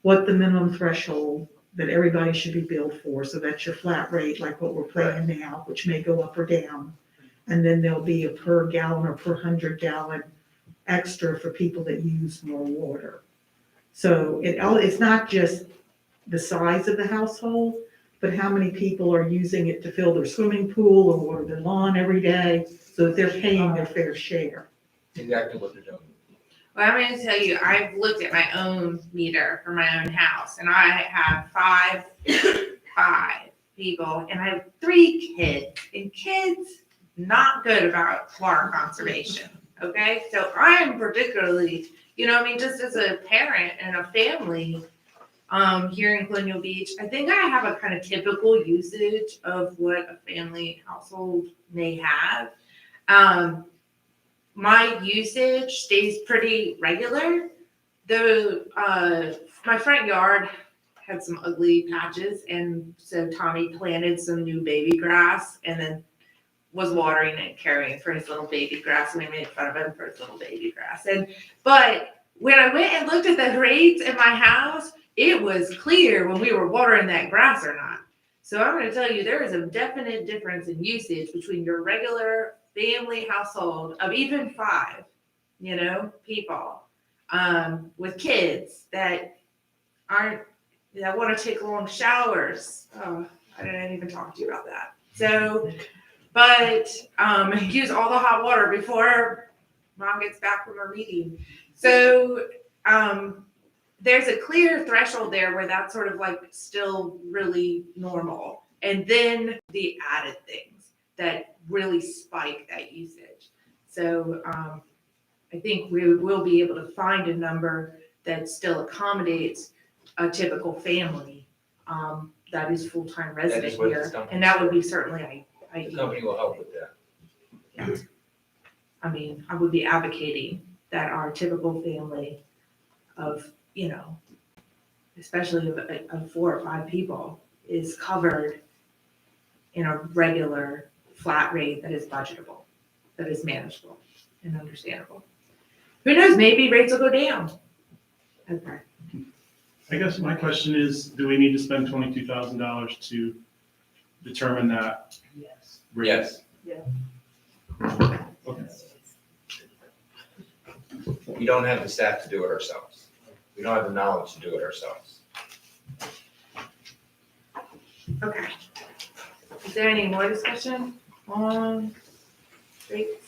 what the minimum threshold that everybody should be billed for, so that's your flat rate, like what we're paying now, which may go up or down. And then there'll be a per gallon or per 100 gallon extra for people that use more water. So it's not just the size of the household, but how many people are using it to fill their swimming pool or water their lawn every day, so that they're paying their fair share. Exactly what they're doing. Well, I'm going to tell you, I've looked at my own meter for my own house, and I have five people, and I have 3 kids, and kids not good about water conservation. Okay, so I am particularly, just as a parent and a family, here in Colonial Beach, I think I have a kind of typical usage of what a family household may have. My usage stays pretty regular. My front yard had some ugly patches, and so Tommy planted some new baby grass and then was watering and caring for his little baby grass, and we made fun of him for his little baby grass. But when I went and looked at the rates in my house, it was clear when we were watering that grass or not. So I'm going to tell you, there is a definite difference in usage between your regular family household of even 5, people, with kids that want to take long showers. Oh, I didn't even talk to you about that. So, but use all the hot water before mom gets back from her meeting. So there's a clear threshold there where that's sort of like still really normal. And then the added things that really spike that usage. So I think we will be able to find a number that still accommodates a typical family that is full-time That resident is what this here, company and that would is be certainly The ideal. company will help with that. I mean, I would be advocating that our typical family of, especially of 4 or 5 people, is covered in a regular flat rate that is budgetable, that is manageable and understandable. Who knows, maybe rates will go down. Okay. I guess my question is, do we need to spend $22,000 to determine that? Yes. rate? Yes. Okay. We don't have the staff to do it ourselves. We don't have the knowledge to do it ourselves. Okay. Is there any more discussion on rates?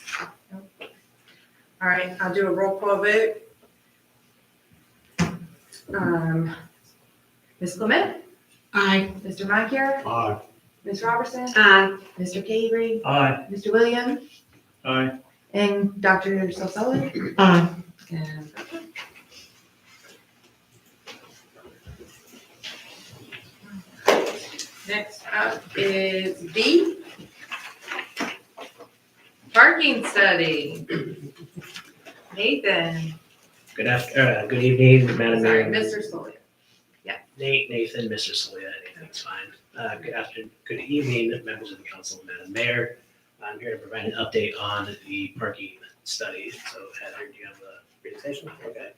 No? All right, I'll do a roll call vote. Ms. Clement? Aye. Mr. Montier? Aye. Ms. Robertson? Aye. Mr. Cavery? Aye. Mr. Williams? Aye. And Dr. Salzella? Aye. And next up is B. Parking study. Nathan, Good evening, Madam sorry, Mayor. Mr. Sawyer. Nathan, Mr. Celia, anything's fine. Good evening, members of the council, Madam Mayor. I'm here to provide an update on the parking study. So Heather, do you have the presentation? Okay.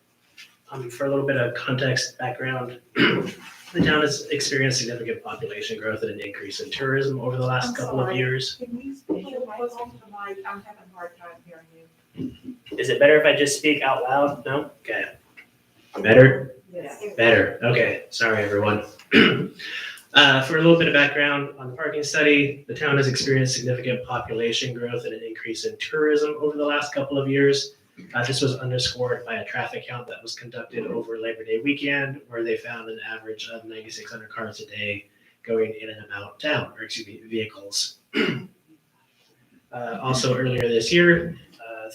For a little bit of context background, the town has experienced significant population growth and an increase in tourism over the last couple of years. Can you speak a little closer to the mic? I'm having a hard time hearing you. Is it better if I just speak out loud? No? Okay. Better? Yes. Better. Okay. Sorry, everyone. For a little bit of background on the parking study, the town has experienced significant population growth and an increase in tourism over the last couple of years. This was underscored by a traffic count that was conducted over Labor Day weekend, where they found an average of 9,600 cars a day going in and about town, vehicles. Also earlier this year,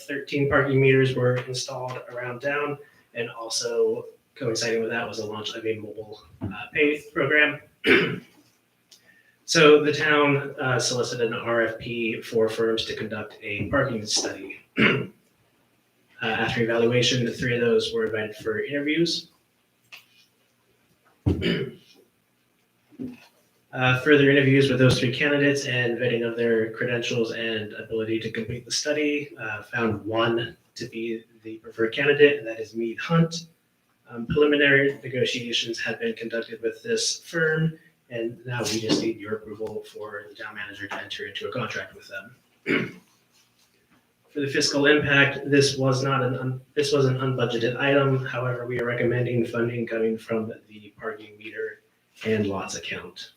13 parking meters were installed around town, and also coinciding with that was the launch of a mobile pay program. So the town solicited an RFP for firms to conduct a parking study. After evaluation, the 3 of those were invited for interviews. Further interviews with those 3 candidates and vetting of their credentials and ability to complete the study found one to be the preferred candidate, and that is Mead Hunt. Preliminary negotiations have been conducted with this firm, and now we just need your approval for the town manager to enter into a contract with them. For the fiscal impact, this was an unbudgeted item. However, we are recommending funding coming from the parking meter and lots account.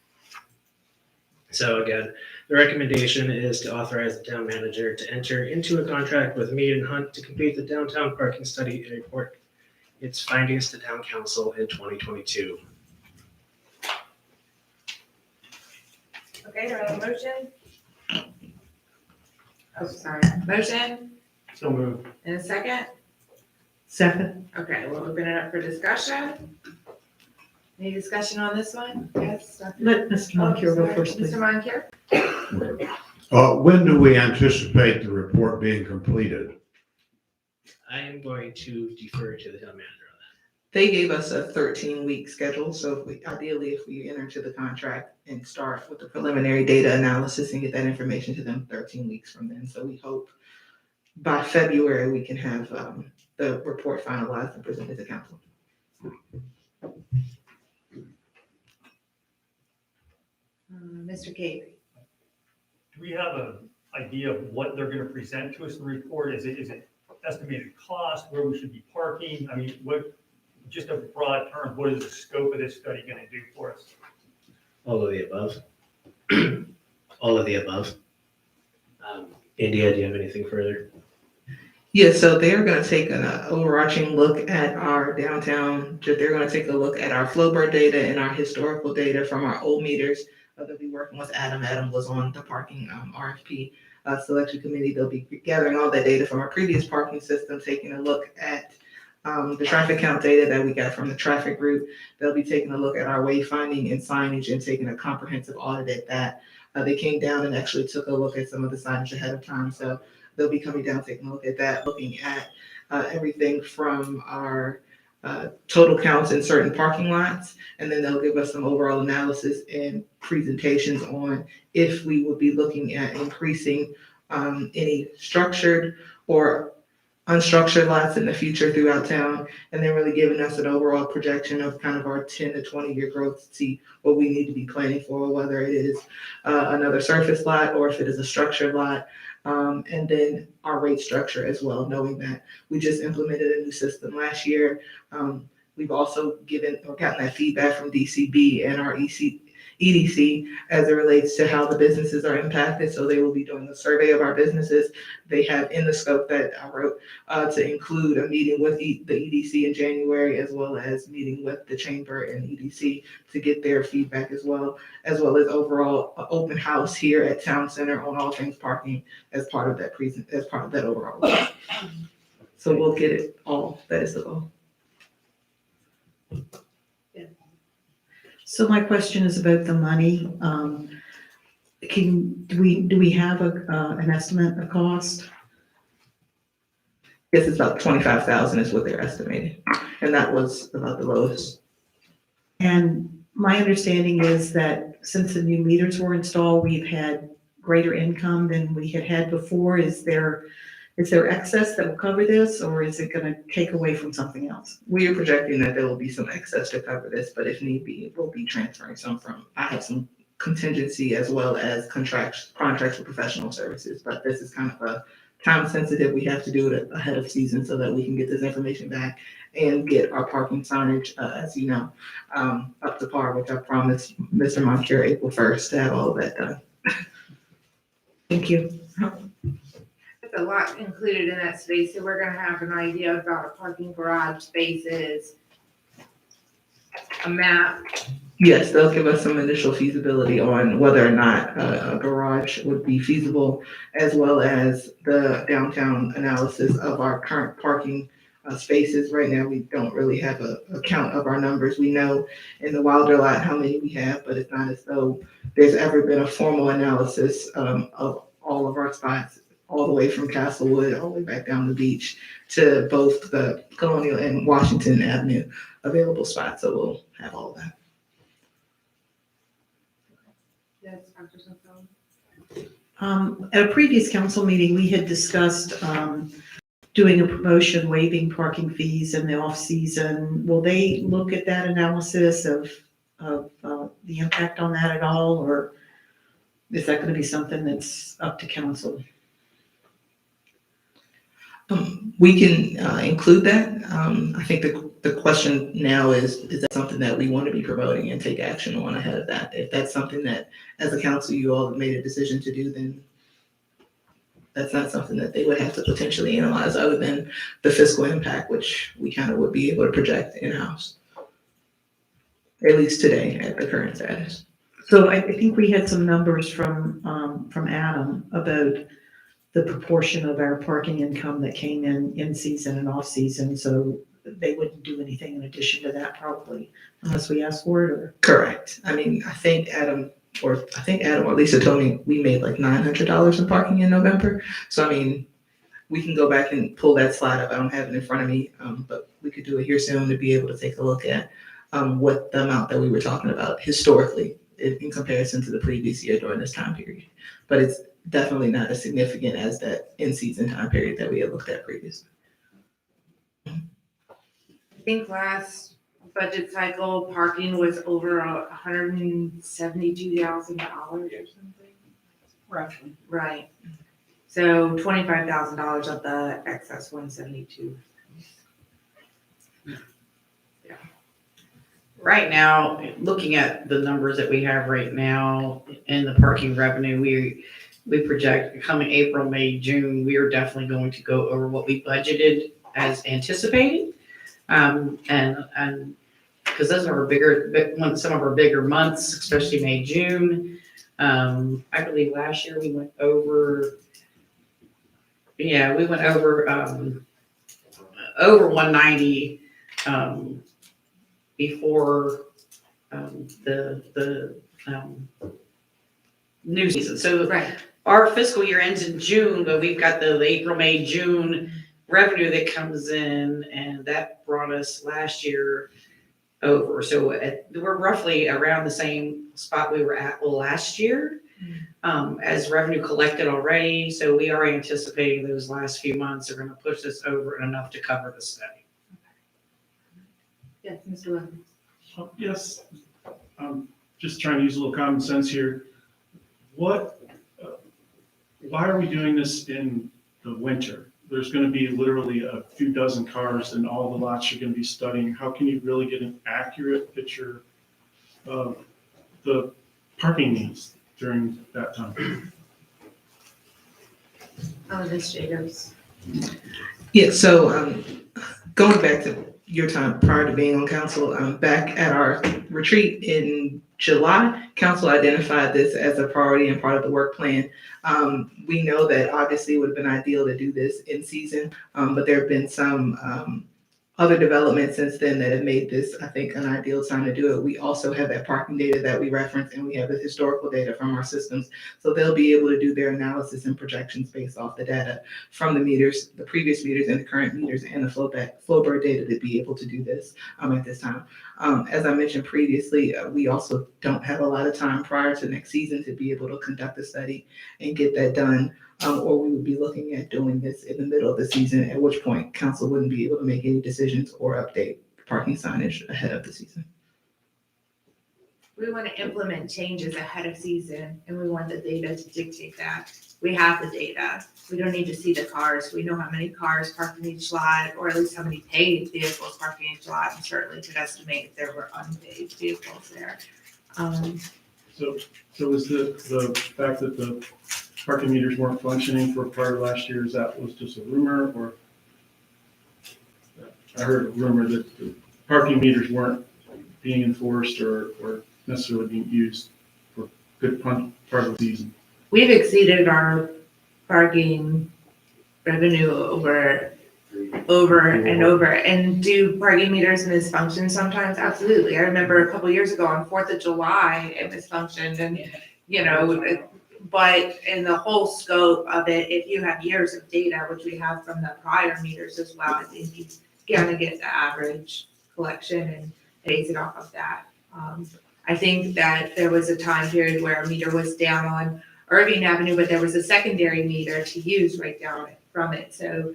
So again, the recommendation is to authorize the town manager to enter into a contract with Mead and Hunt to complete the downtown parking study and report its findings to town council in 2022. Okay, do I have a motion? Oh, sorry. Motion So moved. and a second? Second. Okay, we'll open it up for discussion. Any discussion on this one? Yes? Dr. Let Mr. Moncur go first, please. Mr. Moncur? When do we anticipate the report being completed? I am going to defer to the town manager on that. They gave us a 13-week schedule, so if we enter into the contract and start with the preliminary data analysis and get that information to them 13 weeks from then. So we hope by February, we can have the report finalized and presented to council. Mr. Cavery? Do we have an idea of what they're gonna present to us in the report? Is it estimated cost, where we should be parking? I mean, just a broad term, what is the scope of this study gonna do for us? All of the above. All of the above. India, do you have anything further? Yeah, so they're going to take an overarching look at our downtown. They're going to take a look at our Flowbird data and our historical data from our old meters. They'll be working with Adam. Adam was on the parking RFP selection committee. They'll be gathering all that data from our previous parking system, taking a look at the traffic count data that we got from the traffic group. They'll be taking a look at our wayfinding and signage and taking a comprehensive audit at that. They came down and actually took a look at some of the signage ahead of time. So they'll be coming down, taking a look at that, looking at everything from our total counts in certain parking lots. And then they'll give us some overall analysis and presentations on if we would be looking at increasing any structured or unstructured lots in the future throughout town, and then really giving us an overall projection of kind of our 10 to 20-year growth to see what we need to be planning for, whether it is another surface lot or if it is a structured lot, and then our rate structure as well, knowing that we just implemented a new system last year. We've also gotten that feedback from DCB and our EDC as it relates to how the businesses are impacted. So they will be doing a survey of our businesses. They have in the scope that I wrote to include a meeting with the EDC in January, as well as meeting with the chamber and EDC to get their feedback as well as overall open house here at Town Center on all things parking as part of that overall. So we'll get it all. That is the goal. So my question is about the money. Do we have an estimate of cost? Guess it's about 25,000 is what they're estimating, and that was about the lowest. And my understanding is that since the new meters were installed, we've had greater income than we had before. Is there excess that will cover this, or is it gonna take away from something else? We are projecting that there will be some excess to cover this, but if need be, we'll be transferring some from, I have some contingency as well as contracts with professional services, but this is kind of a time sensitive. We have to do it ahead of season so that we can get this information back and get our parking signage, as you know, up to par, which I promised Mr. Moncur April 1st to have all of that done. Thank you. There's a lot included in that space, so we're gonna have an idea about our parking garage spaces, a map. Yes, they'll give us some initial feasibility on whether or not a garage would be feasible, as well as the downtown analysis of our current parking spaces. Right now, we don't really have a count of our numbers. We know in the Wilder lot how many we have, but it's not as though there's ever been a formal analysis of all of our spots, all the way from Castlewood, all the way back down the beach to both the Colonial and Washington Avenue available spots. So we'll have all of that. Yes, Dr. Sotelo. At a previous council meeting, we had discussed doing a promotion waiving parking fees in the off-season. Will they look at that analysis of the impact on that at all, or is that going to be something that's up to council? We can include that. I think the question now is that something that we want to be promoting and take action on ahead of that? If that's something that, as a council, you all have made a decision to do, then that's not something that they would have to potentially analyze other than the fiscal impact, which we kind of would be able to project in-house, at least today at the current status. So I think we had some numbers from Adam about the proportion of our parking income that came in season and off season. So they wouldn't do anything in addition to that probably unless we ask for it, or? Correct. I mean, I think Adam or Lisa told me we made like $900 in parking in November. So, I mean, we can go back and pull that slide up. I don't have it in front of me, but we could do it here soon to be able to take a look at what the amount that we were talking about historically in comparison to the previous year during this time period. But it's definitely not as significant as that in-season time period that we had looked at previously. I think last budget cycle, parking was over $172,000 or something. Roughly. Right. So $25,000 of the excess 172. Right now, looking at the numbers that we have right now in the parking revenue, we project coming April, May, June, we are definitely going to go over what we budgeted as anticipating. And because those are some of our bigger months, especially May, June. I believe last year we went over over 190 before the new season. So Right. our fiscal year ends in June, but we've got the April, May, June revenue that comes in, and that brought us last year over. So we're roughly around the same spot we were at last year as revenue collected already. So we are anticipating those last few months are going to push us over enough to cover the study. Yes, Mr. Levin. Yes, just trying to use a little common sense here. What, why are we doing this in the winter? There's gonna be literally a few dozen cars and all the lots you're gonna be studying. How can you really get an accurate picture of the parking needs during that time? Ms. Jacobs. Yeah, so going back to your time prior to being on council, back at our retreat in July, council identified this as a priority and part of the work plan. We know that obviously it would have been ideal to do this in season, but there have been some other developments since then that have made this, I think, an ideal time to do it. We also have that parking data that we reference, and we have the historical data from our systems. So they'll be able to do their analysis and projections based off the data from the meters, the previous meters and the current meters, and the flowbird data to be able to do this at this time. As I mentioned previously, we also don't have a lot of time prior to next season to be able to conduct a study and get that done. Or we would be looking at doing this in the middle of the season, at which point council wouldn't be able to make any decisions or update parking signage ahead of the season. We want to implement changes ahead of season, and we want the data to dictate that. We have the data. We don't need to see the cars. We know how many cars parked in each lot, or at least how many paid vehicles parked in each lot, and certainly could estimate if there were unpaid vehicles there. So is the fact that the parking meters weren't functioning for part of last year, was just a rumor, or? I heard a rumor that the parking meters weren't being enforced or necessarily being used for good part of the season. We've exceeded our parking revenue over and over. And do parking meters misfunction sometimes? Absolutely. I remember a couple years ago on 4th of July, it misfunctioned, and, but in the whole scope of it, if you have years of data, which we have from the prior meters as well, I think you're gonna get the average collection and base it off of that. I think that there was a time period where a meter was down on Irving Avenue, but there was a secondary meter to use right down from it. So,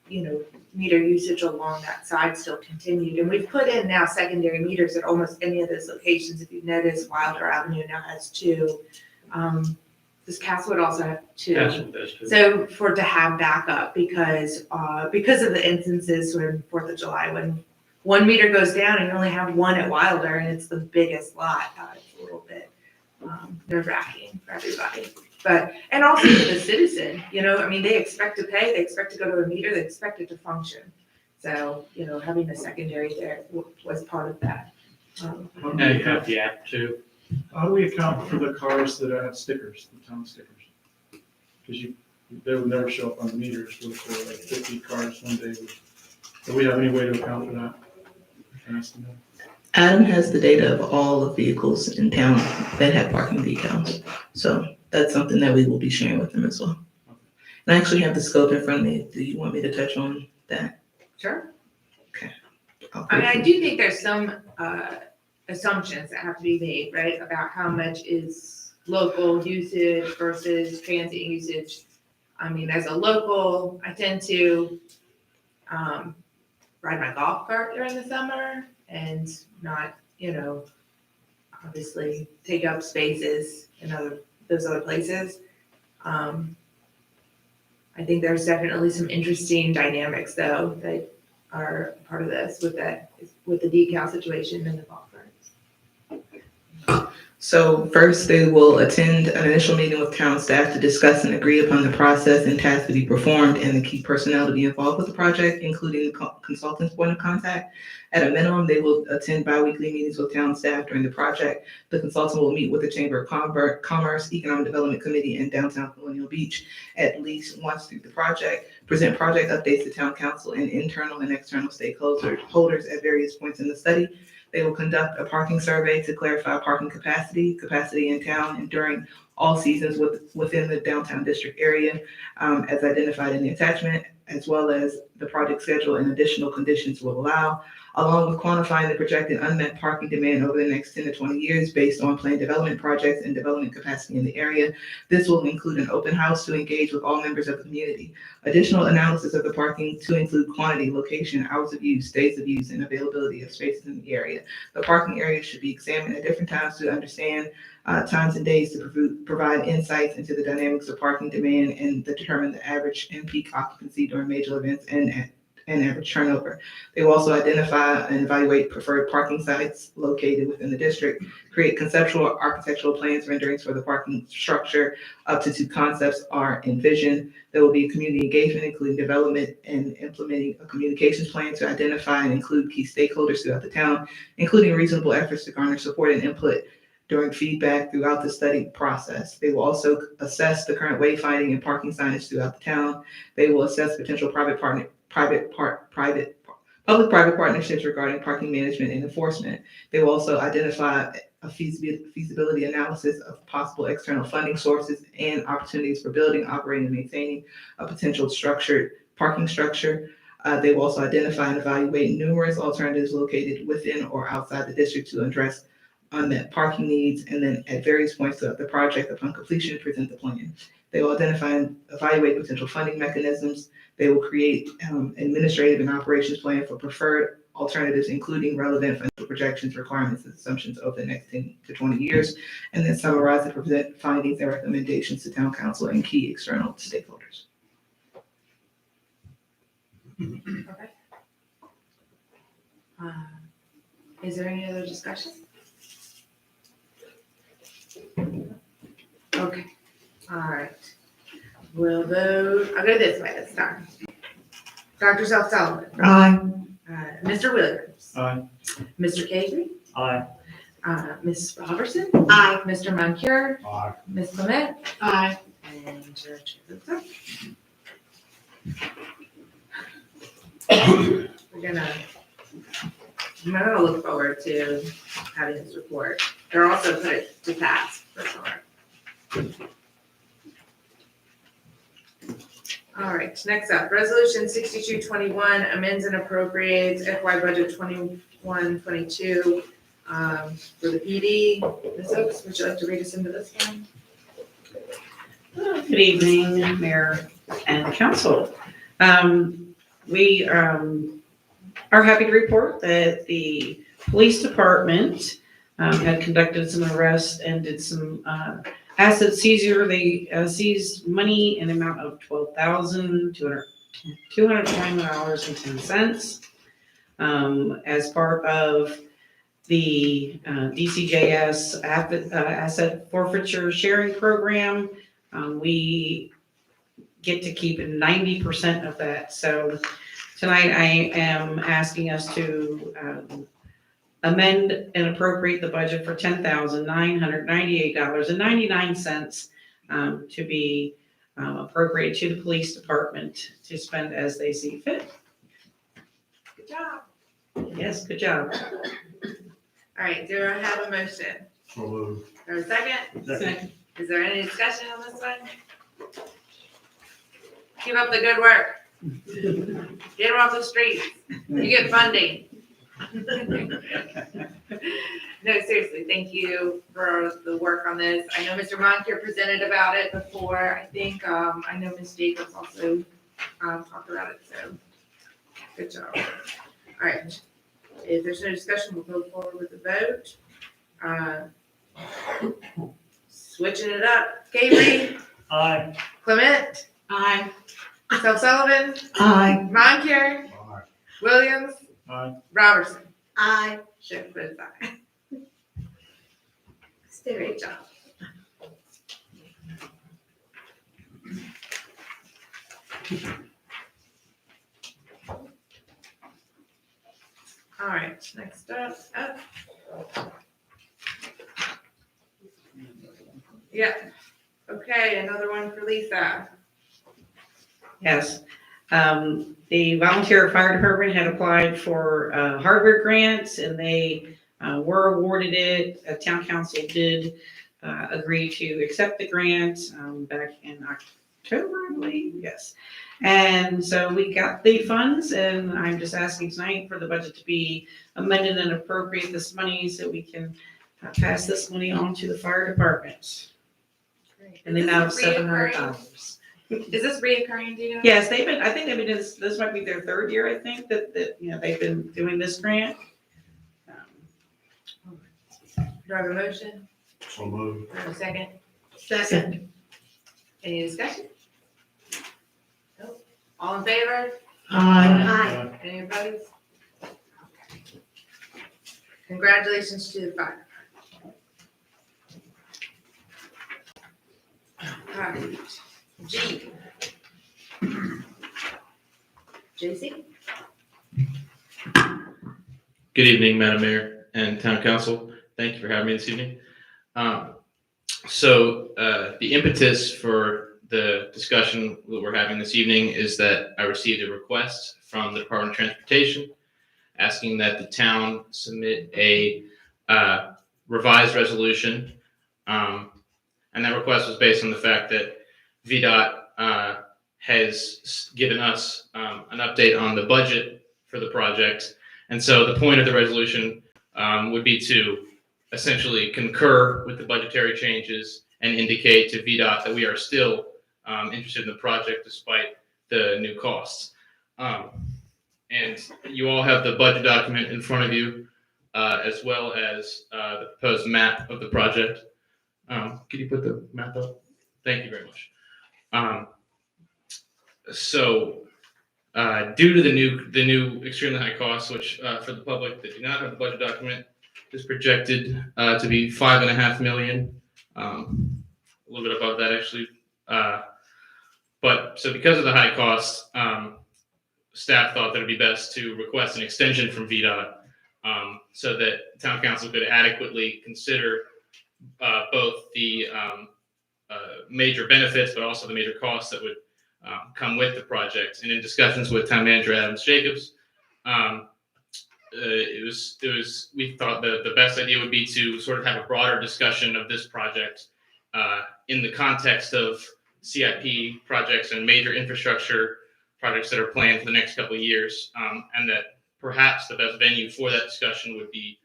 meter usage along that side still continued. And we've put in now secondary meters at almost any of those locations. If you've noticed, Wilder Avenue now has 2. Does Castlewood also have 2? Castlewood does too. So to have backup, because of the instances when 4th of July, when one meter goes down and you only have one at Wilder and it's the biggest lot, it's a little bit nerve-wracking for everybody. But, and also for the citizen, they expect to pay, they expect to go to a meter, they expect it to function. So, having a secondary there was part of that. Now you have the app too. How do we account for the cars that have stickers, the town stickers? Because they would never show up on the meters with like 50 cars one day. Do we have any way to account for that? An estimate? Adam has the data of all the vehicles in town that have parking decals. So that's something that we will be sharing with him as well. And I actually have the scope in front of me. Do you want me to touch on that? Sure. Okay. I do think there's some assumptions that have to be made, right, about how much is local usage versus transient usage. As a local, I tend to ride my golf cart during the summer and not, obviously take up spaces in those other places. I think there's definitely some interesting dynamics though that are part of this with the decal situation and the golf carts. So first, they will attend an initial meeting with town staff to discuss and agree upon the process and tasks to be performed and the key personnel to be involved with the project, including the consultant's point of contact. At a minimum, they will attend bi-weekly meetings with town staff during the project. The consultant will meet with the Chamber of Commerce, Economic Development Committee, and Downtown Colonial Beach at least once through the project, present project updates to town council and internal and external stakeholders at various points in the study. They will conduct a parking survey to clarify parking capacity in town and during all seasons within the downtown district area, as identified in the attachment, as well as the project schedule and additional conditions will allow, along with quantifying the projected unmet parking demand over the next 10 to 20 years based on planned development projects and development capacity in the area. This will include an open house to engage with all members of the community. Additional analysis of the parking to include quantity, location, hours of use, days of use, and availability of spaces in the area. The parking area should be examined at different times to understand times and days to provide insights into the dynamics of parking demand and determine the average and peak occupancy during major events and average turnover. They will also identify and evaluate preferred parking sites located within the district, create conceptual architectural plans, renderings for the parking structure. Up to 2 concepts are envisioned. There will be community engagement, including development and implementing a communications plan to identify and include key stakeholders throughout the town, including reasonable efforts to garner support and input during feedback throughout the study process. They will also assess the current wayfinding and parking signage throughout the town. They will assess potential public-private partnerships regarding parking management and enforcement. They will also identify a feasibility analysis of possible external funding sources and opportunities for building, operating, and maintaining a potential structured parking structure. They will also identify and evaluate numerous alternatives located within or outside the district to address unmet parking needs, and then at various points throughout the project, upon completion, present the plan. They will identify and evaluate potential funding mechanisms. They will create administrative and operations plan for preferred alternatives, including relevant financial projections, requirements, and assumptions over the next 10 to 20 years, and then summarize and present findings and recommendations to town council and key external stakeholders. Okay. Is there any other discussion? Okay, all right. We'll vote, I'll go this way this time. Dr. Self-Sullivan. Aye. Mr. Williams. Aye. Mr. Casey. Aye. Ms. Robertson. Aye. Mr. Moncur. Aye. Ms. Clement. Aye. And Chair votes aye. I'm gonna look forward to having this report. They're also put it to task for sure. All right, next up, resolution 6221 amends and appropriates FY budget 21-22 for the PD. Ms. Oaks, would you like to read us into this one? Good evening, Mayor and Council. We are happy to report that the police department had conducted some arrests and did some asset seizure. They seized money in the amount of $221.10 as part of the DCJS asset forfeiture sharing program. We get to keep 90% of that. So tonight I am asking us to amend and appropriate the budget for $10,998.99 to be appropriated to the police department to spend as they see fit. Good job. Yes, good job. All right, do I have a motion? So moved. Or a second? Second. Is there any discussion on this one? Keep up the good work. Get them off the streets. You get funding. No, seriously, thank you for the work on this. I know Mr. Moncur presented about it before. I think, I know Ms. Jacobs also talked about it, so good job. All right, if there's no discussion, we'll go forward with the vote. Switching it up, Gabriel. Aye. Clement. Aye. Sullivan. Aye. Moncur. Aye. Williams. Aye. Robertson. Aye. Schiff votes aye. Great job. All right, next up. Yeah, okay, another one for Lisa. Yes. The volunteer fire department had applied for hardware grants and they were awarded it. Town council did agree to accept the grant back in October, I believe, yes. And so we got the funds and I'm just asking tonight for the budget to be amended and appropriate this money so we can pass this money on to the fire department. And the amount of $700. Is this reoccurring, do you know? Yes, I think they've been, this might be their third year, I think, that they've been doing this grant. Do I have a motion? So moved. Do I have a second? Second. Any discussion? Nope. All in favor? Aye. Any opposed? Okay. Congratulations to the fire. All right. G. JC? Good evening, Madam Mayor and Town Council. Thank you for having me this evening. The impetus for the discussion that we're having this evening is that I received a request from the Department of Transportation asking that the town submit a revised resolution. And that request was based on the fact that VDOT has given us an update on the budget for the project. And so the point of the resolution would be to essentially concur with the budgetary changes and indicate to VDOT that we are still interested in the project despite the new costs. And you all have the budget document in front of you, as well as the proposed map of the project. Could you put the map up? Thank you very much. Due to the new extremely high costs, which for the public that do not have the budget document, is projected to be $5.5 million, a little bit above that actually. But because of the high costs, staff thought that it'd be best to request an extension from VDOT so that town council could adequately consider both the major benefits, but also the major costs that would come with the project. And in discussions with town manager Adams Jacobs, we thought that the best idea would be to sort of have a broader discussion of this project in the context of CIP projects and major infrastructure projects that are planned for the next couple of years, and that perhaps the best venue for that discussion would be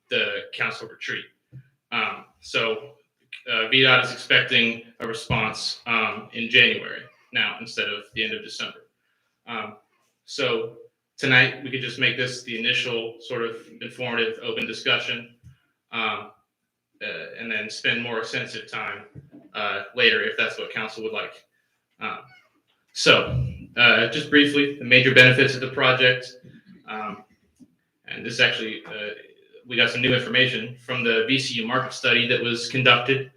the council retreat. VDOT is expecting a response in January now instead of the end of December. So tonight we could just make this the initial sort of informative, open discussion, and then spend more extensive time later if that's what council would like. Just briefly, the major benefits of the project, and this actually, we got some new information from the VCU market study that was conducted,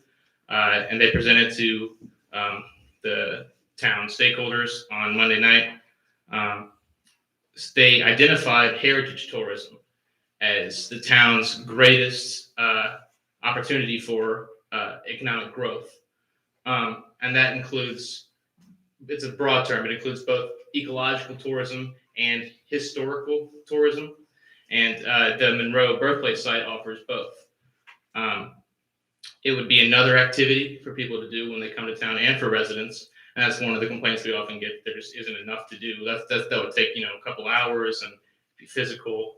and they presented to the town stakeholders on Monday night. They identified heritage tourism as the town's greatest opportunity for economic growth. And that includes, it's a broad term, it includes both ecological tourism and historical tourism. And the Monroe birthplace site offers both. It would be another activity for people to do when they come to town and for residents. And that's one of the complaints we often get. There just isn't enough to do. That would take, a couple hours and be physical.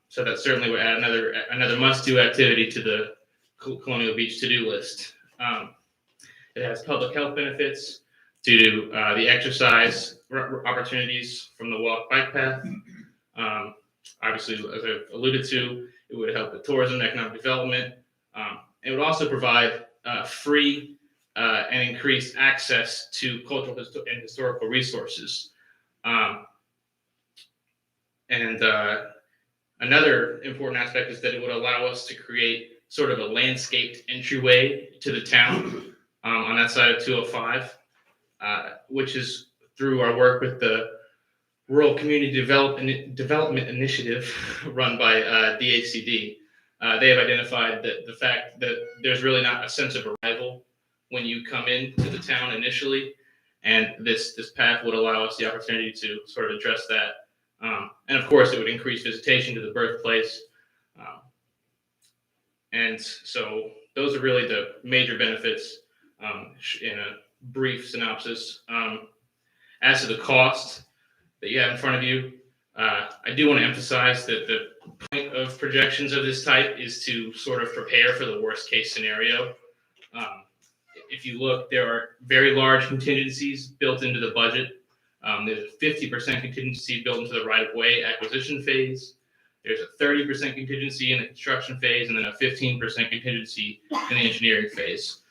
So that certainly would add another must-do activity to the Colonial Beach to-do list. It has public health benefits due to the exercise opportunities from the walk-bike path. Obviously, as I've alluded to, it would help with tourism, economic development. It would also provide free and increased access to cultural and historical resources. Another important aspect is that it would allow us to create sort of a landscaped entryway to the town on that side of 205, which is through our work with the Rural Community Development Initiative run by DHCD. They have identified that the fact that there's really not a sense of arrival when you come into the town initially, and this path would allow us the opportunity to sort of address that. And of course, it would increase visitation to the birthplace. And so those are really the major benefits in a brief synopsis. As to the cost that you have in front of you, I do want to emphasize that the point of projections of this type is to sort of prepare for the worst case scenario. If you look, there are very large contingencies built into the budget. There's a 50% contingency built into the right-of-way acquisition phase. There's a 30% contingency in the construction phase, and then a 15% contingency in the engineering phase.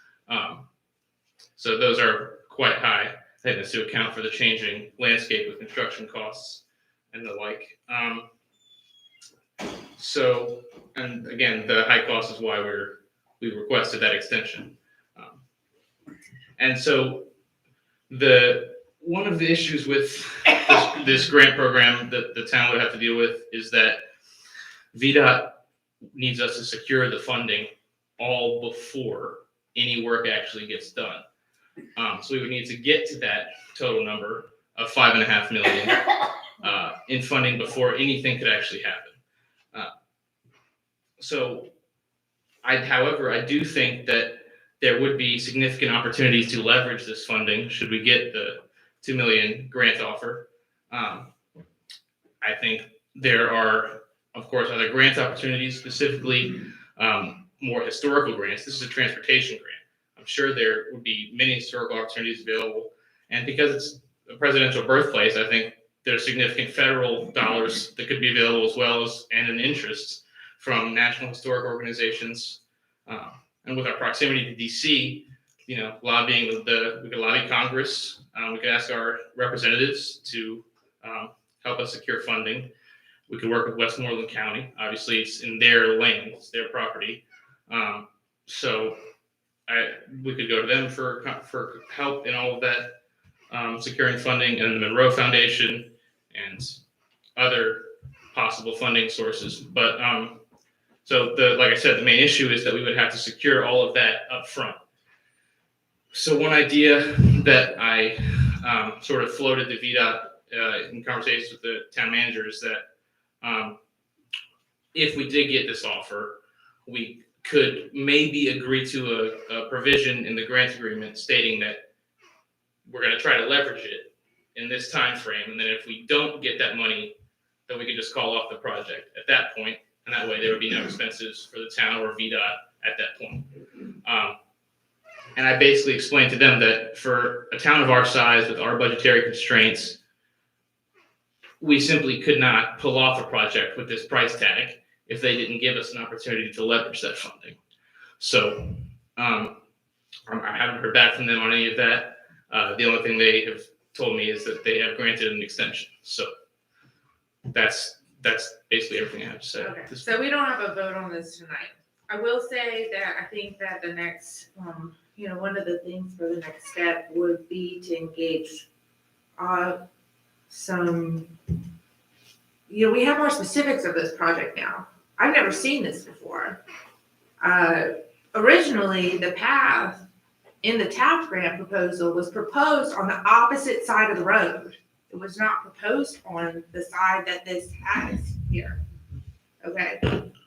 So those are quite high. I think that's to account for the changing landscape of construction costs and the like. So, and again, the high cost is why we requested that extension. And so one of the issues with this grant program that the town would have to deal with is that VDOT needs us to secure the funding all before any work actually gets done. So we would need to get to that total number of $5.5 million in funding before anything could actually happen. However, I do think that there would be significant opportunities to leverage this funding should we get the $2 million grant offer. I think there are, of course, other grant opportunities, specifically more historical grants. This is a transportation grant. I'm sure there would be many historical opportunities available. And because it's a presidential birthplace, I think there's significant federal dollars that could be available as well as, and an interest from national historic organizations. And with our proximity to DC, lobbying we could lobby Congress. We could ask our representatives to help us secure funding. We could work with Westmoreland County. Obviously, it's in their land, it's their property. So we could go to them for help in all of that, securing funding, and the Monroe Foundation and other possible funding sources. But so like I said, the main issue is that we would have to secure all of that up front. So one idea that I sort of floated to VDOT in conversations with the town manager is that if we did get this offer, we could maybe agree to a provision in the grant agreement stating that we're going to try to leverage it in this time frame, and then if we don't get that money, then we could just call off the project at that point, and that way there would be no expenses for the town or VDOT at that point. And I basically explained to them that for a town of our size with our budgetary constraints, we simply could not pull off a project with this price tag if they didn't give us an opportunity to leverage that funding. So I haven't heard back from them on any of that. The only thing they have told me is that they have granted an extension. So that's basically everything I have to say. Okay, so we don't have a vote on this tonight. I will say that I think that the next, one of the things for the next step would be to engage some, we have more specifics of this project now. I've never seen this before. Originally, the path in the TAP grant proposal was proposed on the opposite side of the road. It was not proposed on the side that this has here. Okay,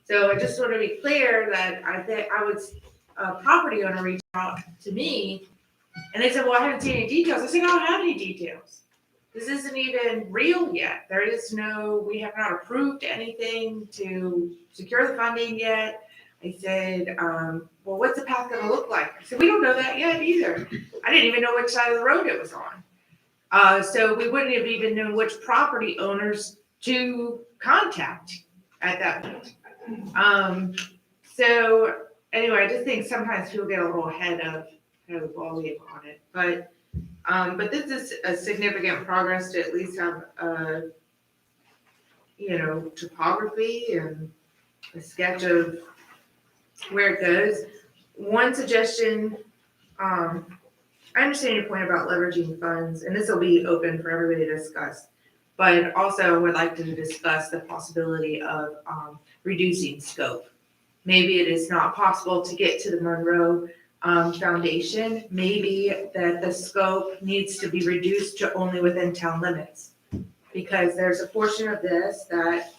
so I just want to be clear that I was a property owner reached out to me, and they said, "Well, I haven't seen any details." I said, "I don't have any details. This isn't even real yet. We have not approved anything to secure the funding yet." I said, "Well, what's the path going to look like?" I said, "We don't know that yet either. I didn't even know which side of the road it was on." So we wouldn't have even known which property owners to contact at that point. So anyway, I just think sometimes people get a little ahead of the ball game on it. But this is a significant progress to at least have topography and a sketch of where it goes. One suggestion, I understand your point about leveraging funds, and this will be open for everybody to discuss. But also would like to discuss the possibility of reducing scope. Maybe it is not possible to get to the Monroe Foundation. Maybe that the scope needs to be reduced to only within town limits. Because there's a portion of this that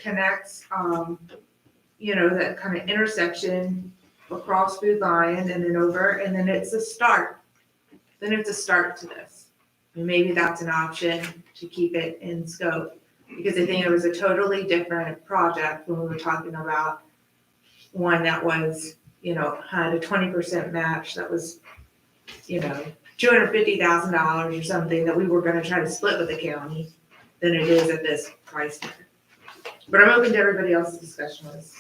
connects, that kind of intersection across Food Lion and then over, and then it's a start. Then it's a start to this. And maybe that's an option to keep it in scope. Because I think it was a totally different project when we were talking about one that was, had a 20% match that was, $250,000 or something that we were gonna try to split with the county than it is at this price tag. But I'm open to everybody else's discussion on this.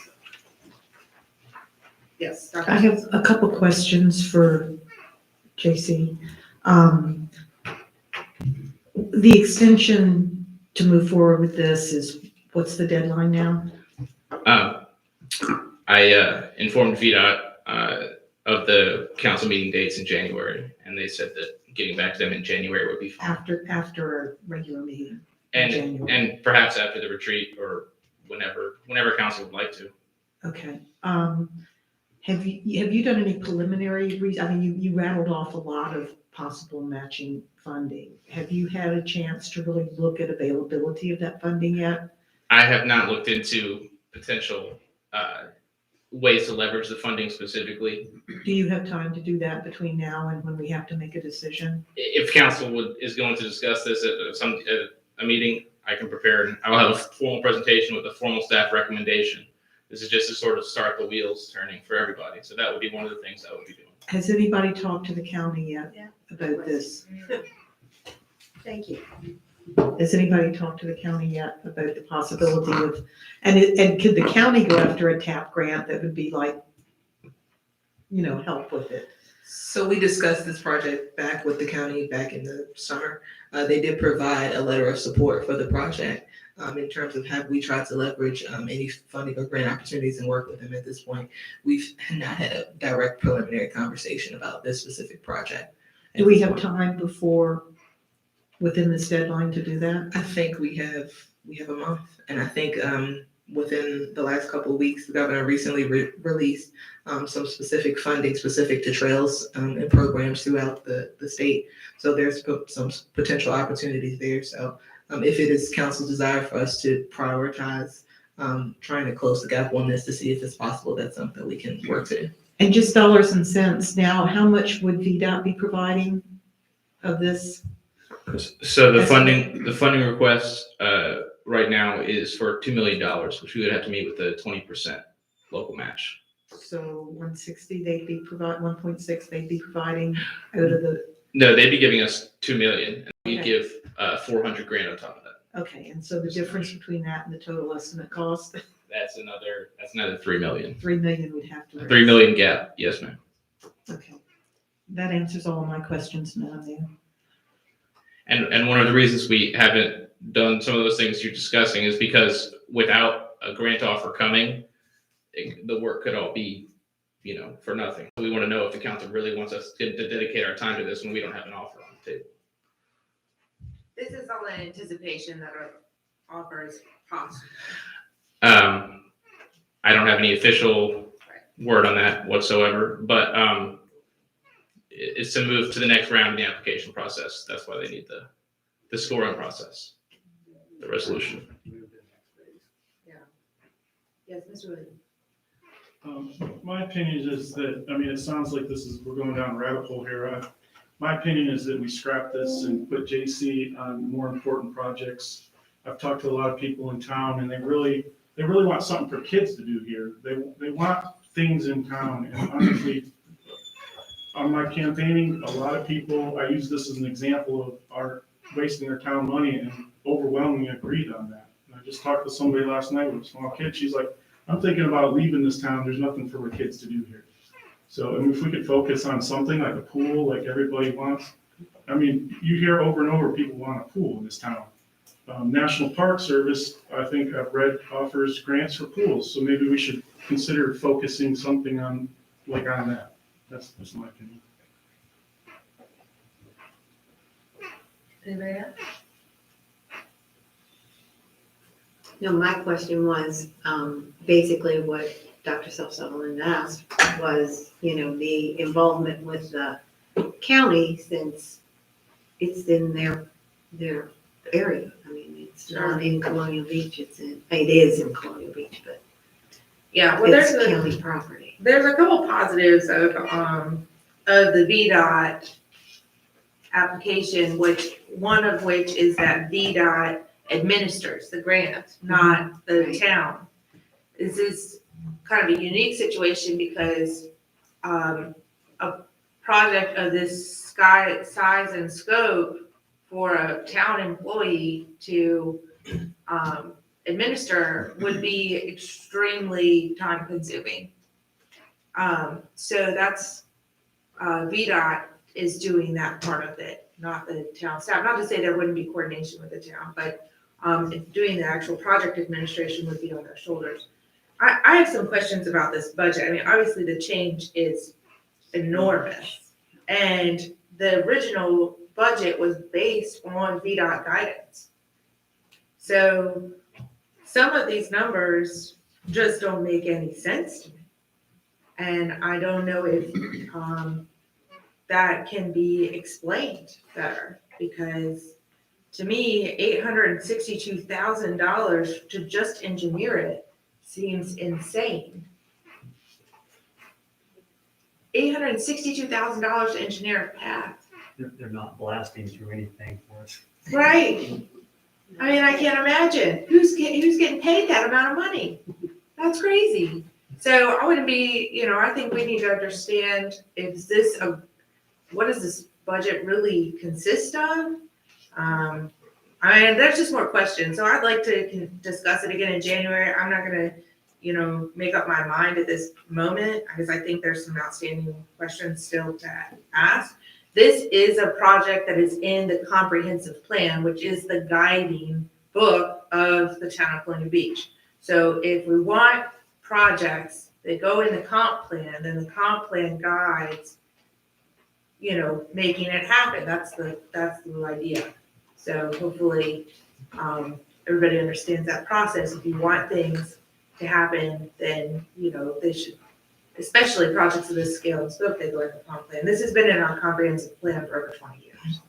Yes, Dr. I have a couple questions for JC. The extension to move forward with this is, what's the deadline now? I informed VDOT of the council meeting dates in January, and they said that getting back to them in January would be fine. After a regular meeting in January? And perhaps after the retreat or whenever council would like to. Okay. Have you done any preliminary you rattled off a lot of possible matching funding. Have you had a chance to really look at availability of that funding yet? I have not looked into potential ways to leverage the funding specifically. Do you have time to do that between now and when we have to make a decision? If council is going to discuss this at a meeting, I can prepare and I'll have a formal presentation with a formal staff recommendation. This is just to sort of start the wheels turning for everybody. So that would be one of the things I would be doing. Has anybody talked to the county yet Yeah. about this? Thank you. Has anybody talked to the county yet about the possibility of, and could the county go after a TAP grant that would be like, help with it? So we discussed this project back with the county back in the summer. They did provide a letter of support for the project. In terms of have we tried to leverage any funding or grant opportunities and work with them at this point, we've not had a direct preliminary conversation about this specific project. Do we have time within this deadline to do that? I think we have a month, and I think within the last couple of weeks, the governor recently released some specific funding specific to trails and programs throughout the state. So there's some potential opportunities there. So if it is council's desire for us to prioritize trying to close the gap on this to see if it's possible, that's something we can work to. And just dollars and cents now, how much would VDOT be providing of this? So the funding request right now is for $2 million, which we would have to meet with the 20% local match. So 160, they'd be providing, 1.6, they'd be providing out of the, No, they'd be giving us $2 million, and we Okay. give $400,000 on top of that. okay, and so the difference between that and the total estimate cost, That's another $3 million. 3 million would have to. $3 million gap, yes, ma'am. Okay. That answers all my questions, Madam Mayor. And one of the reasons we haven't done some of those things you're discussing is because without a grant offer coming, the work could all be, for nothing. We want to know if the council really wants us to dedicate our time to this when we don't have an offer on the table. This is all in anticipation that an offer is possible. I don't have any official word on that whatsoever, but it's to move to the next round of the application process. That's why they need the scoring process, the resolution. Yes, Mr. Williams. My opinion is that, it sounds like we're going down a rabbit hole here. My opinion is that we scrap this and put JC on more important projects. I've talked to a lot of people in town and they really want something for kids to do here. They want things in town, and honestly, on my campaigning, a lot of people, I use this as an example of our wasting their town money, and overwhelmingly agreed on that. And I just talked to somebody last night with a small kid. She's like, I'm thinking about leaving this town. There's nothing for the kids to do here. So, if we could focus on something like a pool, like everybody wants. You hear over and over people want a pool in this town. National Park Service, I think I've read, offers grants for pools. So maybe we should consider focusing something on, like on that. That's my opinion. Anybody else? No, my question was, basically what Dr. Sutherland asked was, the involvement with the county since it's in their area. I mean, it's not in Colonial Beach, it is in Colonial Beach, but Yeah, well, it's county property. there's a couple positives of the VDOT application, one of which is that VDOT administers the grant, not the Right. town. This is kind of a unique situation because a project of this size and scope for a town employee to administer would be extremely time consuming. So that's, VDOT is doing that part of it, not the town staff. Not to say there wouldn't be coordination with the town, but doing the actual project administration would be on their shoulders. I have some questions about this budget. I mean, obviously the change is enormous. And the original budget was based on VDOT guidance. So some of these numbers just don't make any sense to me. And I don't know if that can be explained better, because to me, $862,000 to just engineer it seems insane. $862,000 to engineer a path. They're not blasting through anything for us. Right. I mean, I can't imagine who's getting paid that amount of money. That's crazy. So I wouldn't be, I think we need to understand, what does this budget really consist of? There's just more questions. So I'd like to discuss it again in January. I'm not gonna, make up my mind at this moment because I think there's some outstanding questions still to ask. This is a project that is in the comprehensive plan, which is the guiding book of the town of Colonial Beach. So if we want projects that go in the comp plan, then the comp plan guides, making it happen. That's the idea. So hopefully, everybody understands that process. If you want things to happen, then, they should, especially projects of this scale and scope, they go in the comp plan. This has been in our comprehensive plan for over 20 years.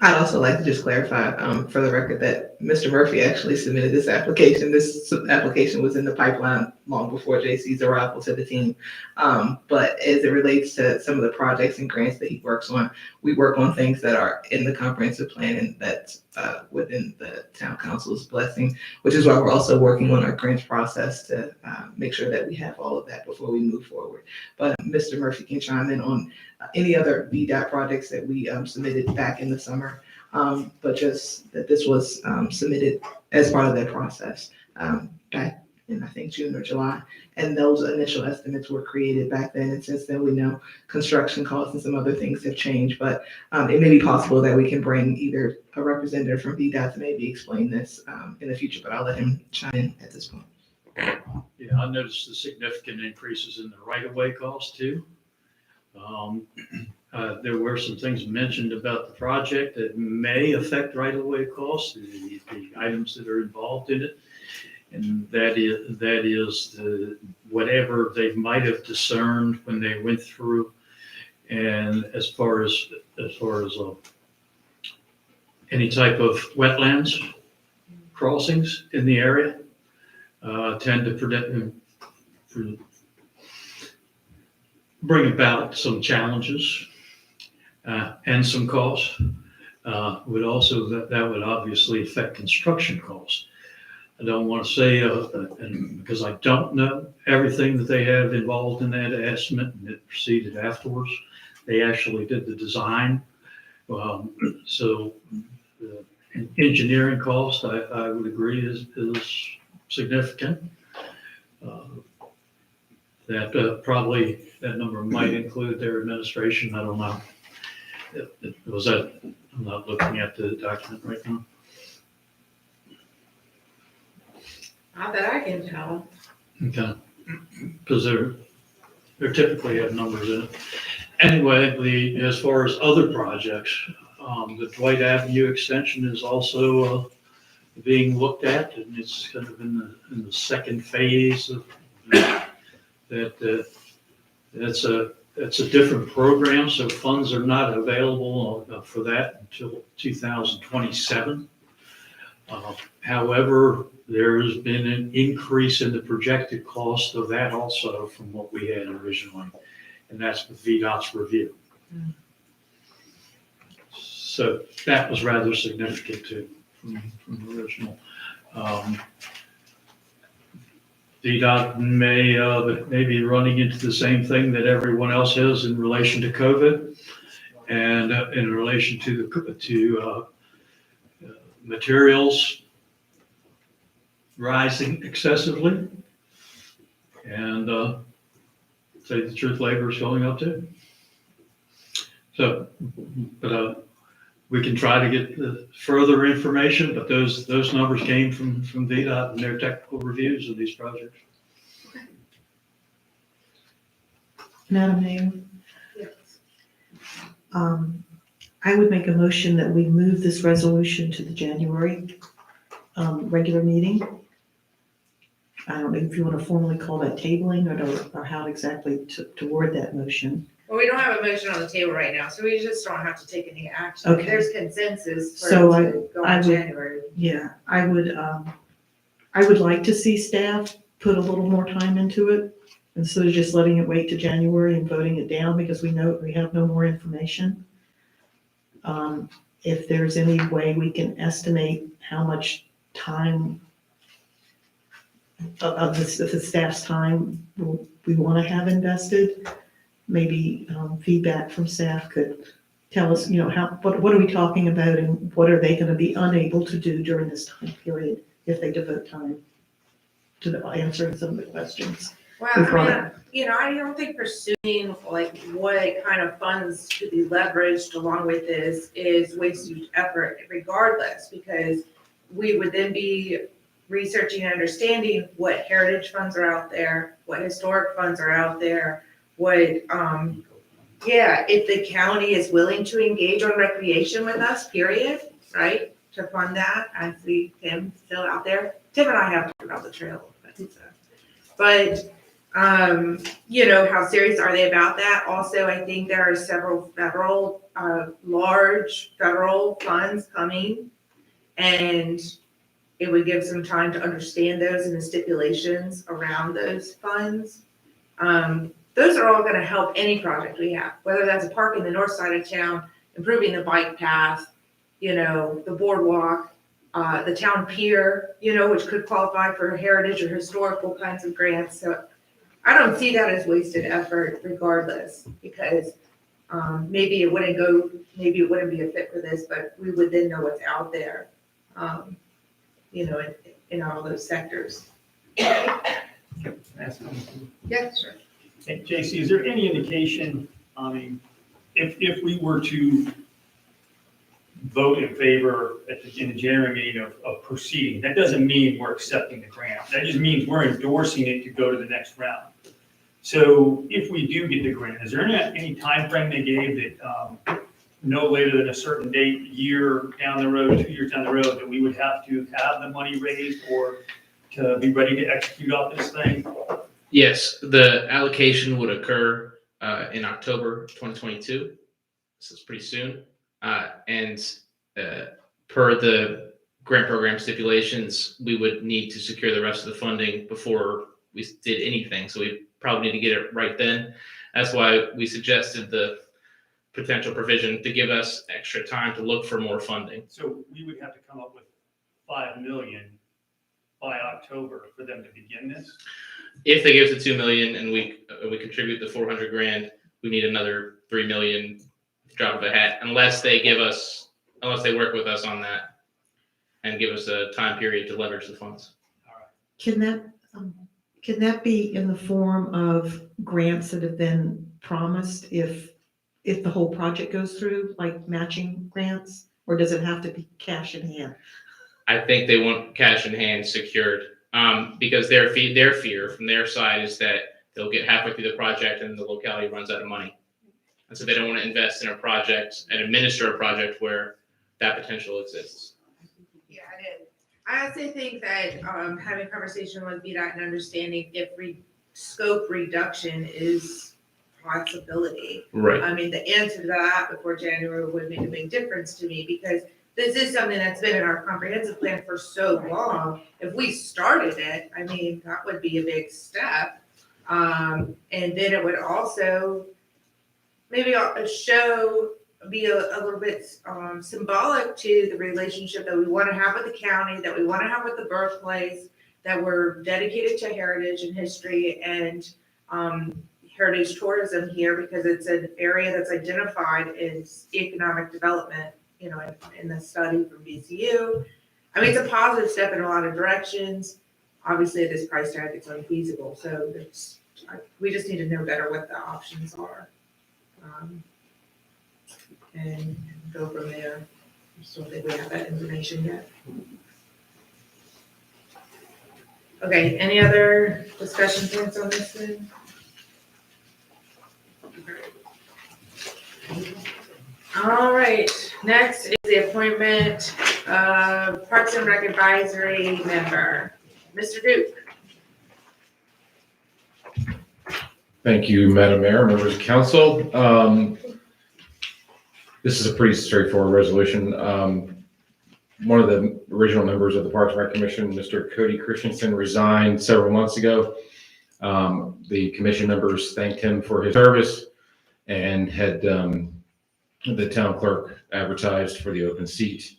I'd also like to just clarify, for the record, that Mr. Murphy actually submitted this application. This application was in the pipeline long before JC's arrival to the team. But as it relates to some of the projects and grants that he works on, we work on things that are in the comprehensive plan and that's within the town council's blessing, which is why we're also working on our grants process to make sure that we have all of that before we move forward. But Mr. Murphy can chime in on any other VDOT projects that we submitted back in the summer, but just that this was submitted as part of that process back in, I think, June or July. And those initial estimates were created back then. And since then, we know construction costs and some other things have changed. But it may be possible that we can bring either a representative from VDOT to maybe explain this in the future, but I'll let him chime in at this point. Yeah, I noticed the significant increases in the right-of-way costs too. There were some things mentioned about the project that may affect right-of-way costs, the items that are involved in it. And that is whatever they might have discerned when they went through. And as far as any type of wetlands crossings in the area, tend to bring about some challenges and some costs. That would obviously affect construction costs. I don't want to say, because I don't know everything that they have involved in that estimate, and it proceeded afterwards. They actually did the design. So the engineering cost, I would agree, is significant. Probably that number might include their administration. I don't know. I'm not looking at the document right now. Not that I can tell. Okay. Because they're typically have numbers in it. Anyway, as far as other projects, the Dwight Avenue extension is also, being looked at, and it's kind of in the second phase of that. That's a different program, so funds are not available for that until 2027. However, there has been an increase in the projected cost of that also from what we had originally, and that's with VDOT's review. So that was rather significant too, from the original. VDOT may be running into the same thing that everyone else is in relation to COVID, and in relation to materials rising excessively, and to say the truth, labor is going up too. So, but we can try to get further information, but those numbers came from VDOT and their technical reviews of these projects. Madam Mayor? I would make a motion that we move this resolution to the January regular meeting. I don't know if you want to formally call that tabling or how exactly to word that motion. Well, we don't have a motion on the table right now, so we just don't have to take any action. Okay. There's consensus for So it to go I in would- January. Yeah, I would like to see staff put a little more time into it instead of just letting it wait to January and voting it down because we know we have no more information. If there's any way we can estimate how much time of the staff's time we want to have invested, maybe feedback from staff could tell us, what are we talking about and what are they going to be unable to do during this time period if they devote time to answering some of the questions. Well, We've brought I don't think pursuing like what kind of funds should be leveraged along with this is wasted effort regardless, because we would then be researching and understanding what heritage funds are out there, what historic funds are out there, if the county is willing to engage on recreation with us, period, right? To fund that, I see Tim still out there. Tim and I have talked about the trail, but how serious are they about that? Also, I think there are several large federal funds coming, and it would give some time to understand those and the stipulations around those funds. Those are all gonna help any project we have, whether that's a park in the north side of town, improving the bike path, the boardwalk, the town pier, which could qualify for heritage or historical kinds of grants. So I don't see that as wasted effort regardless, because maybe it wouldn't be a fit for this, but we would then know what's out there, in all those sectors. Yes, sure. Hey, JC, is there any indication, if we were to vote in favor in the January meeting of proceeding, that doesn't mean we're accepting the grant. That just means we're endorsing it to go to the next round. So if we do get the grant, is there any timeframe they gave that no later than a certain date, year down the road, 2 years down the road, that we would have to have the money raised or to be ready to execute off this thing? Yes, the allocation would occur in October 2022. This is pretty soon. And per the grant program stipulations, we would need to secure the rest of the funding before we did anything. So we probably need to get it right then. That's why we suggested the potential provision to give us extra time to look for more funding. So we would have to come up with 5 million by October for them to begin this? If they give us the 2 million and we contribute the 400 grand, we need another 3 million drop of a hat, unless they work with us on that and give us a time period to leverage the funds. Can that be in the form of grants that have been promised if the whole project goes through, like matching grants, or does it have to be cash in hand? I think they want cash in hand secured Because their fear from their side is that they'll get halfway through the project and the locality runs out of money. And so they don't want to invest in a project and administer a project where that potential exists. Yeah, I did. I honestly think that having a conversation with VDOT and understanding if scope reduction is possibility. Right. I mean, the answer to that before January would make a big difference to me because this is something that's been in our comprehensive plan for so long. If we started it, I mean, that would be a big step. And then it would also maybe be a little bit symbolic to the relationship that we want to have with the county, that we want to have with the birthplace, that we're dedicated to heritage and history and heritage tourism here because it's an area that's identified as economic development, in the study from VCU. I mean, it's a positive step in a lot of directions. Obviously, at this price tag, it's unfeasible. So we just need to know better what the options are. And go from there. I just don't think we have that information yet. Okay, any other discussion points on this thing? All right, next is the appointment of Parks and Rec Advisory member, Mr. Duke. Thank you, Madam Mayor, members of council. This is a pretty straightforward resolution. One of the original members of the Parks and Rec Commission, Mr. Cody Christensen, resigned several months ago. The commission members thanked him for his service and had the town clerk advertised for the open seat.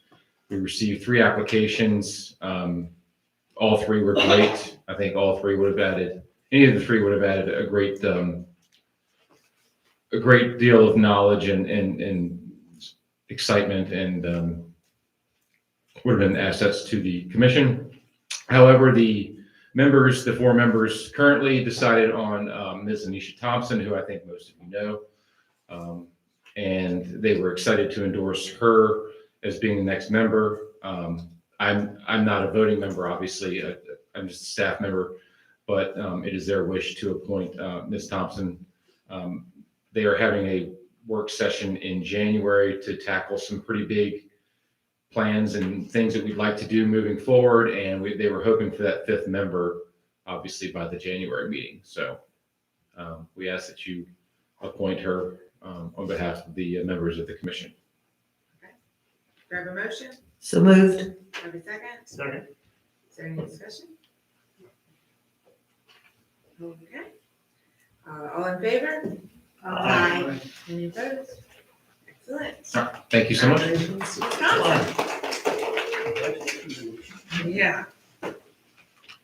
We received 3 applications. All 3 were great. I think all 3 would have added, any of the 3 would have added a great deal of knowledge and excitement and would have been assets to the commission. However, the 4 members currently decided on Ms. Anisha Thompson, who I think most of you know. And they were excited to endorse her as being the next member. I'm not a voting member, obviously. I'm just a staff member, but it is their wish to appoint Ms. Thompson. They are having a work session in January to tackle some pretty big plans and things that we'd like to do moving forward. And they were hoping for that 5th member, obviously, by the January meeting. So we ask that you appoint her on behalf of the members of the commission. Okay. Do I have a motion? So moved. Do I have a second? Second. Is there any discussion? Okay. All in favor? Aye. Any opposed? Excellent. Thank you so much. Congratulations to Wisconsin. Yeah.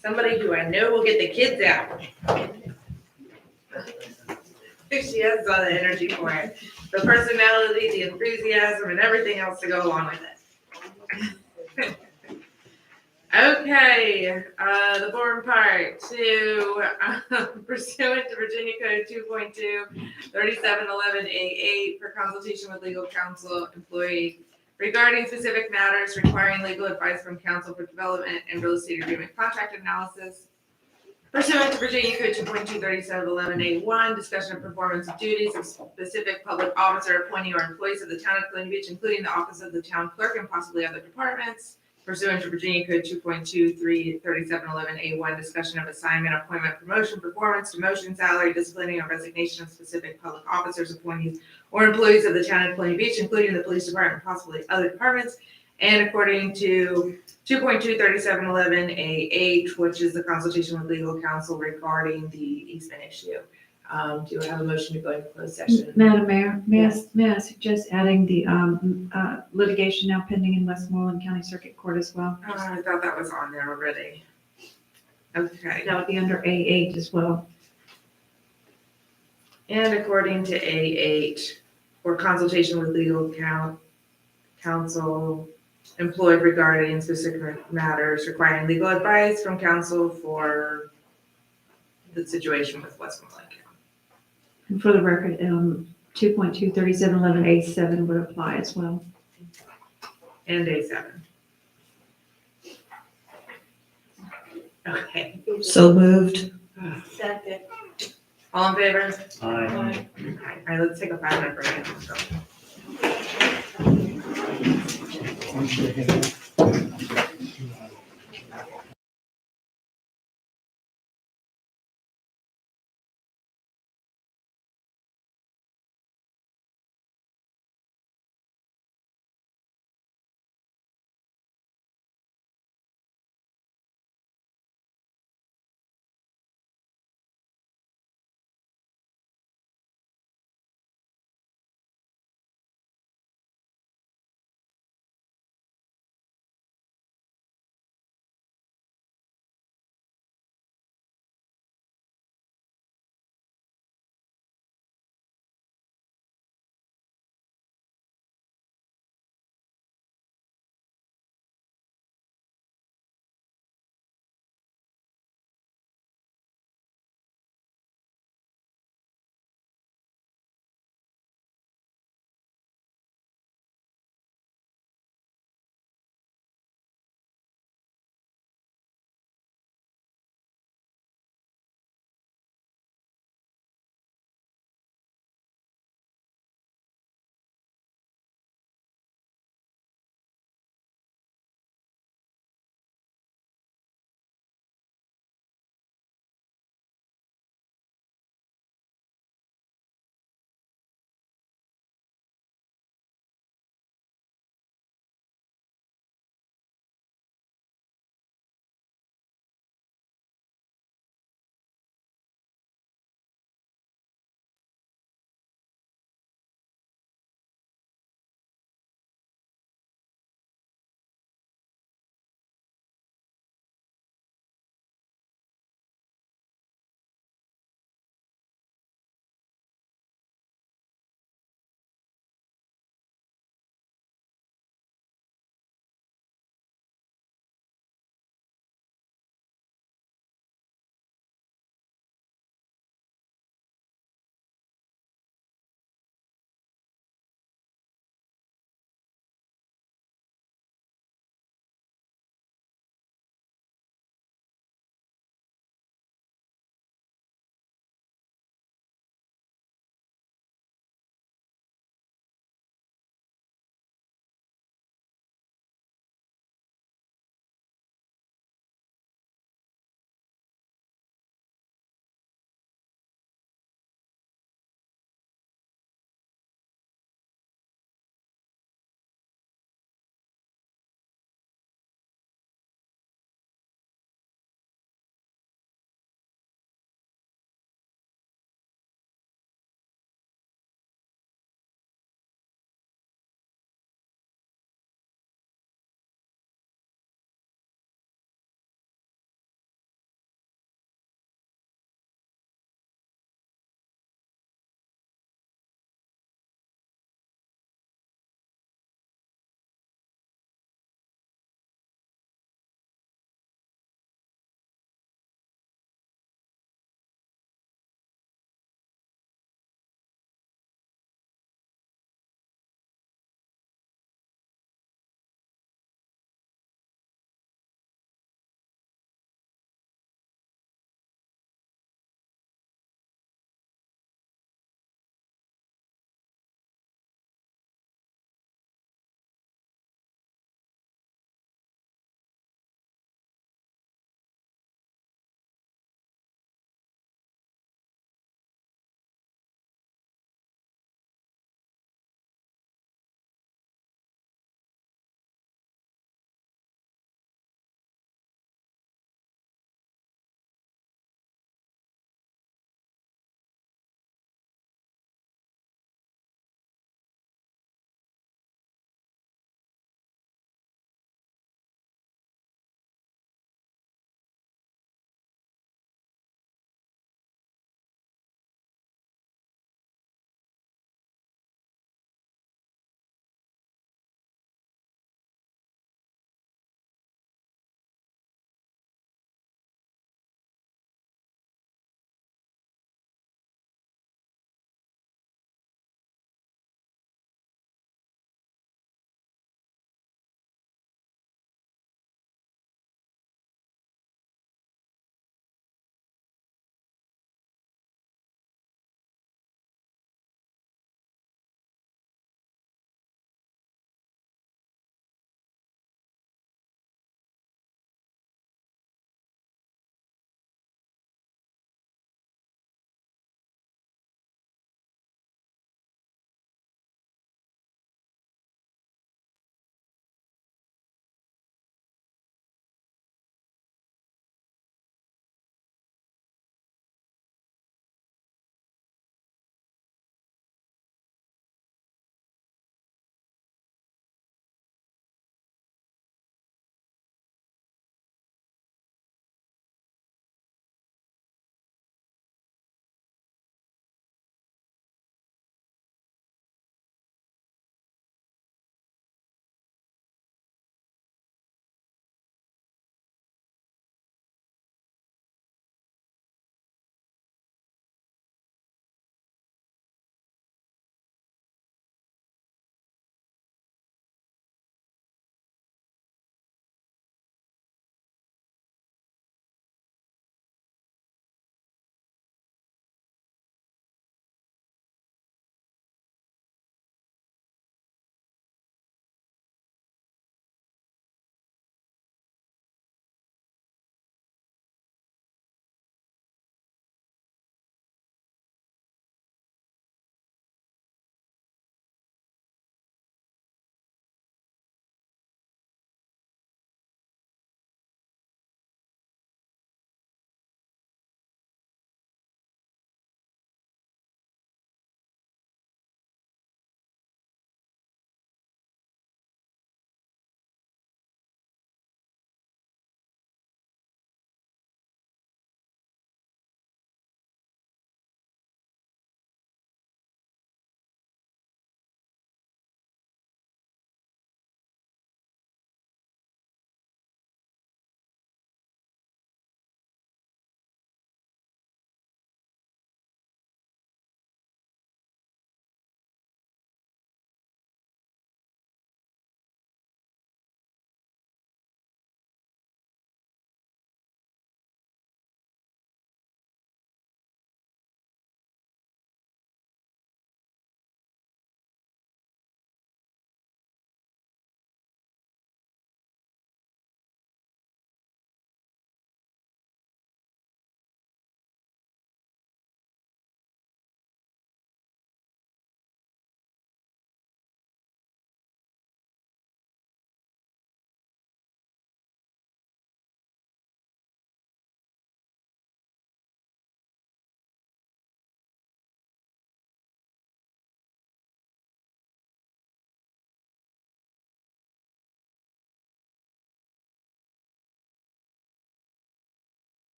Somebody who I know will get the kids out. She has all the energy for it. The personality, the enthusiasm, and everything else to go along with it. Okay, the boring part to pursuant to Virginia Code 2.2, 3711A8 for consultation with legal counsel employee regarding specific matters requiring legal advice from counsel for development and real estate agreement contract analysis. Pursuant to Virginia Code 2.2, 3711A1, discussion of performance of duties of specific public officer, appointee, or employees of the town of Colonial Beach, including the office of the town clerk and possibly other departments. Pursuant to Virginia Code 2.2, 3711A1, discussion of assignment, appointment, promotion, performance, demotion, salary, disciplining, or resignation of specific public officers, appointees, or employees of the town of Colonial Beach, including the police department, possibly other departments. And according to 2.2, 3711A8, which is the consultation with legal counsel regarding the easement issue. Do I have a motion to go into closed session? Madam Mayor, may I suggest adding the litigation now pending in Westmoreland County Circuit Court as well? I thought that was on there already. Okay. That would be under A8 as well. And according to A8, for consultation with legal counsel employed regarding specific matters requiring legal advice from counsel for the situation with Westmoreland County. And for the record, 2.2, 3711A7 would apply as well. And A7. Okay, So moved. Second. all in favor? Aye. All right, let's take a 5-minute break.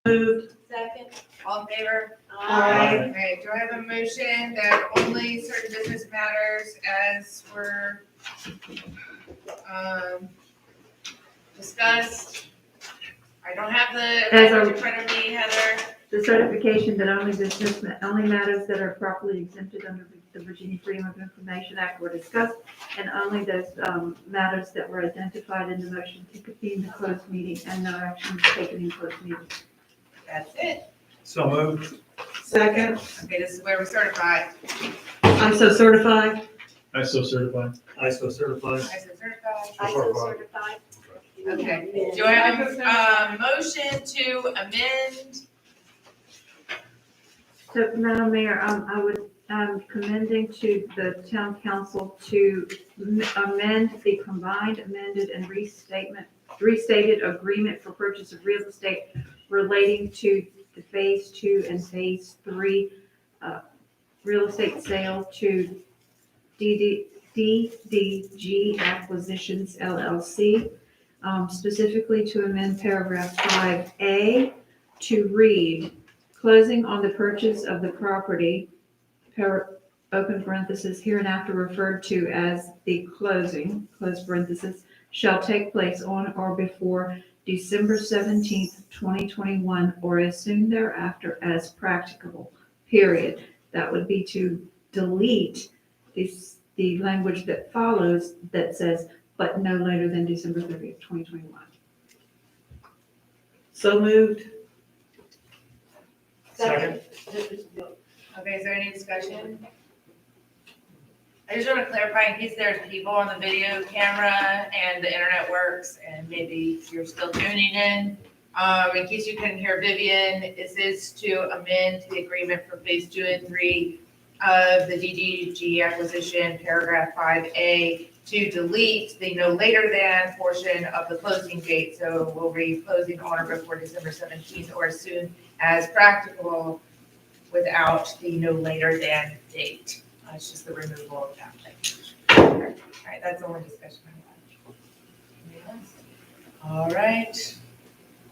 Moved. Second. All in favor? Aye. Okay, do I have a motion that only certain business matters as were, discussed? I don't have the As a- language in front of me, Heather. The certification that only matters that are properly exempted under the Virginia Freedom of Information Act were discussed, and only those matters that were identified in the motion to convene the closed meeting, and no action was taken in closed meeting. That's it. So moved. Second. Okay, this is where we certify. I'm so certified. I so certify. I so certify. I said certified. I so certified. Okay, do I have a motion to amend? So, Madam Mayor, I would, commending to the town council to amend the combined, amended, and restated agreement for purchase of real estate relating to the Phase 2 and Phase 3 real estate sale to DDG Acquisitions LLC, specifically to amend paragraph 5A to read, closing on the purchase of the property, open parenthesis, hereinafter referred to as the closing, close parenthesis, shall take place on or before December 17th, 2021, or as soon thereafter as practicable, period. That would be to delete the language that follows that says, but no later than December 30th, 2021. So moved. Second. Okay, is there any discussion? I just want to clarify in case there's people on the video camera and the internet works and maybe you're still tuning in. In case you couldn't hear Vivian, this is to amend the agreement for phase 2 and 3 of the DDG acquisition, paragraph 5A, to delete the no later than portion of the closing date. So we'll be closing on or before December 17th or as soon as practicable without the no later than date. It's just the removal of that language. All right, that's the only discussion I have. All right,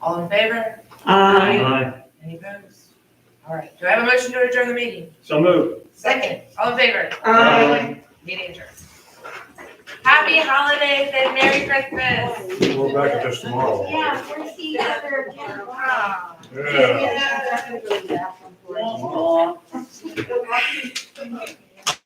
all in favor? Aye. Any opposed? All right, do I have a motion to adjourn the meeting? So moved. Second, all in favor? Aye. Meeting adjourned. Happy holidays and Merry Christmas. We're back at this tomorrow. Yeah, we'll see you after 10 o'clock. Ah. Yeah. Yeah.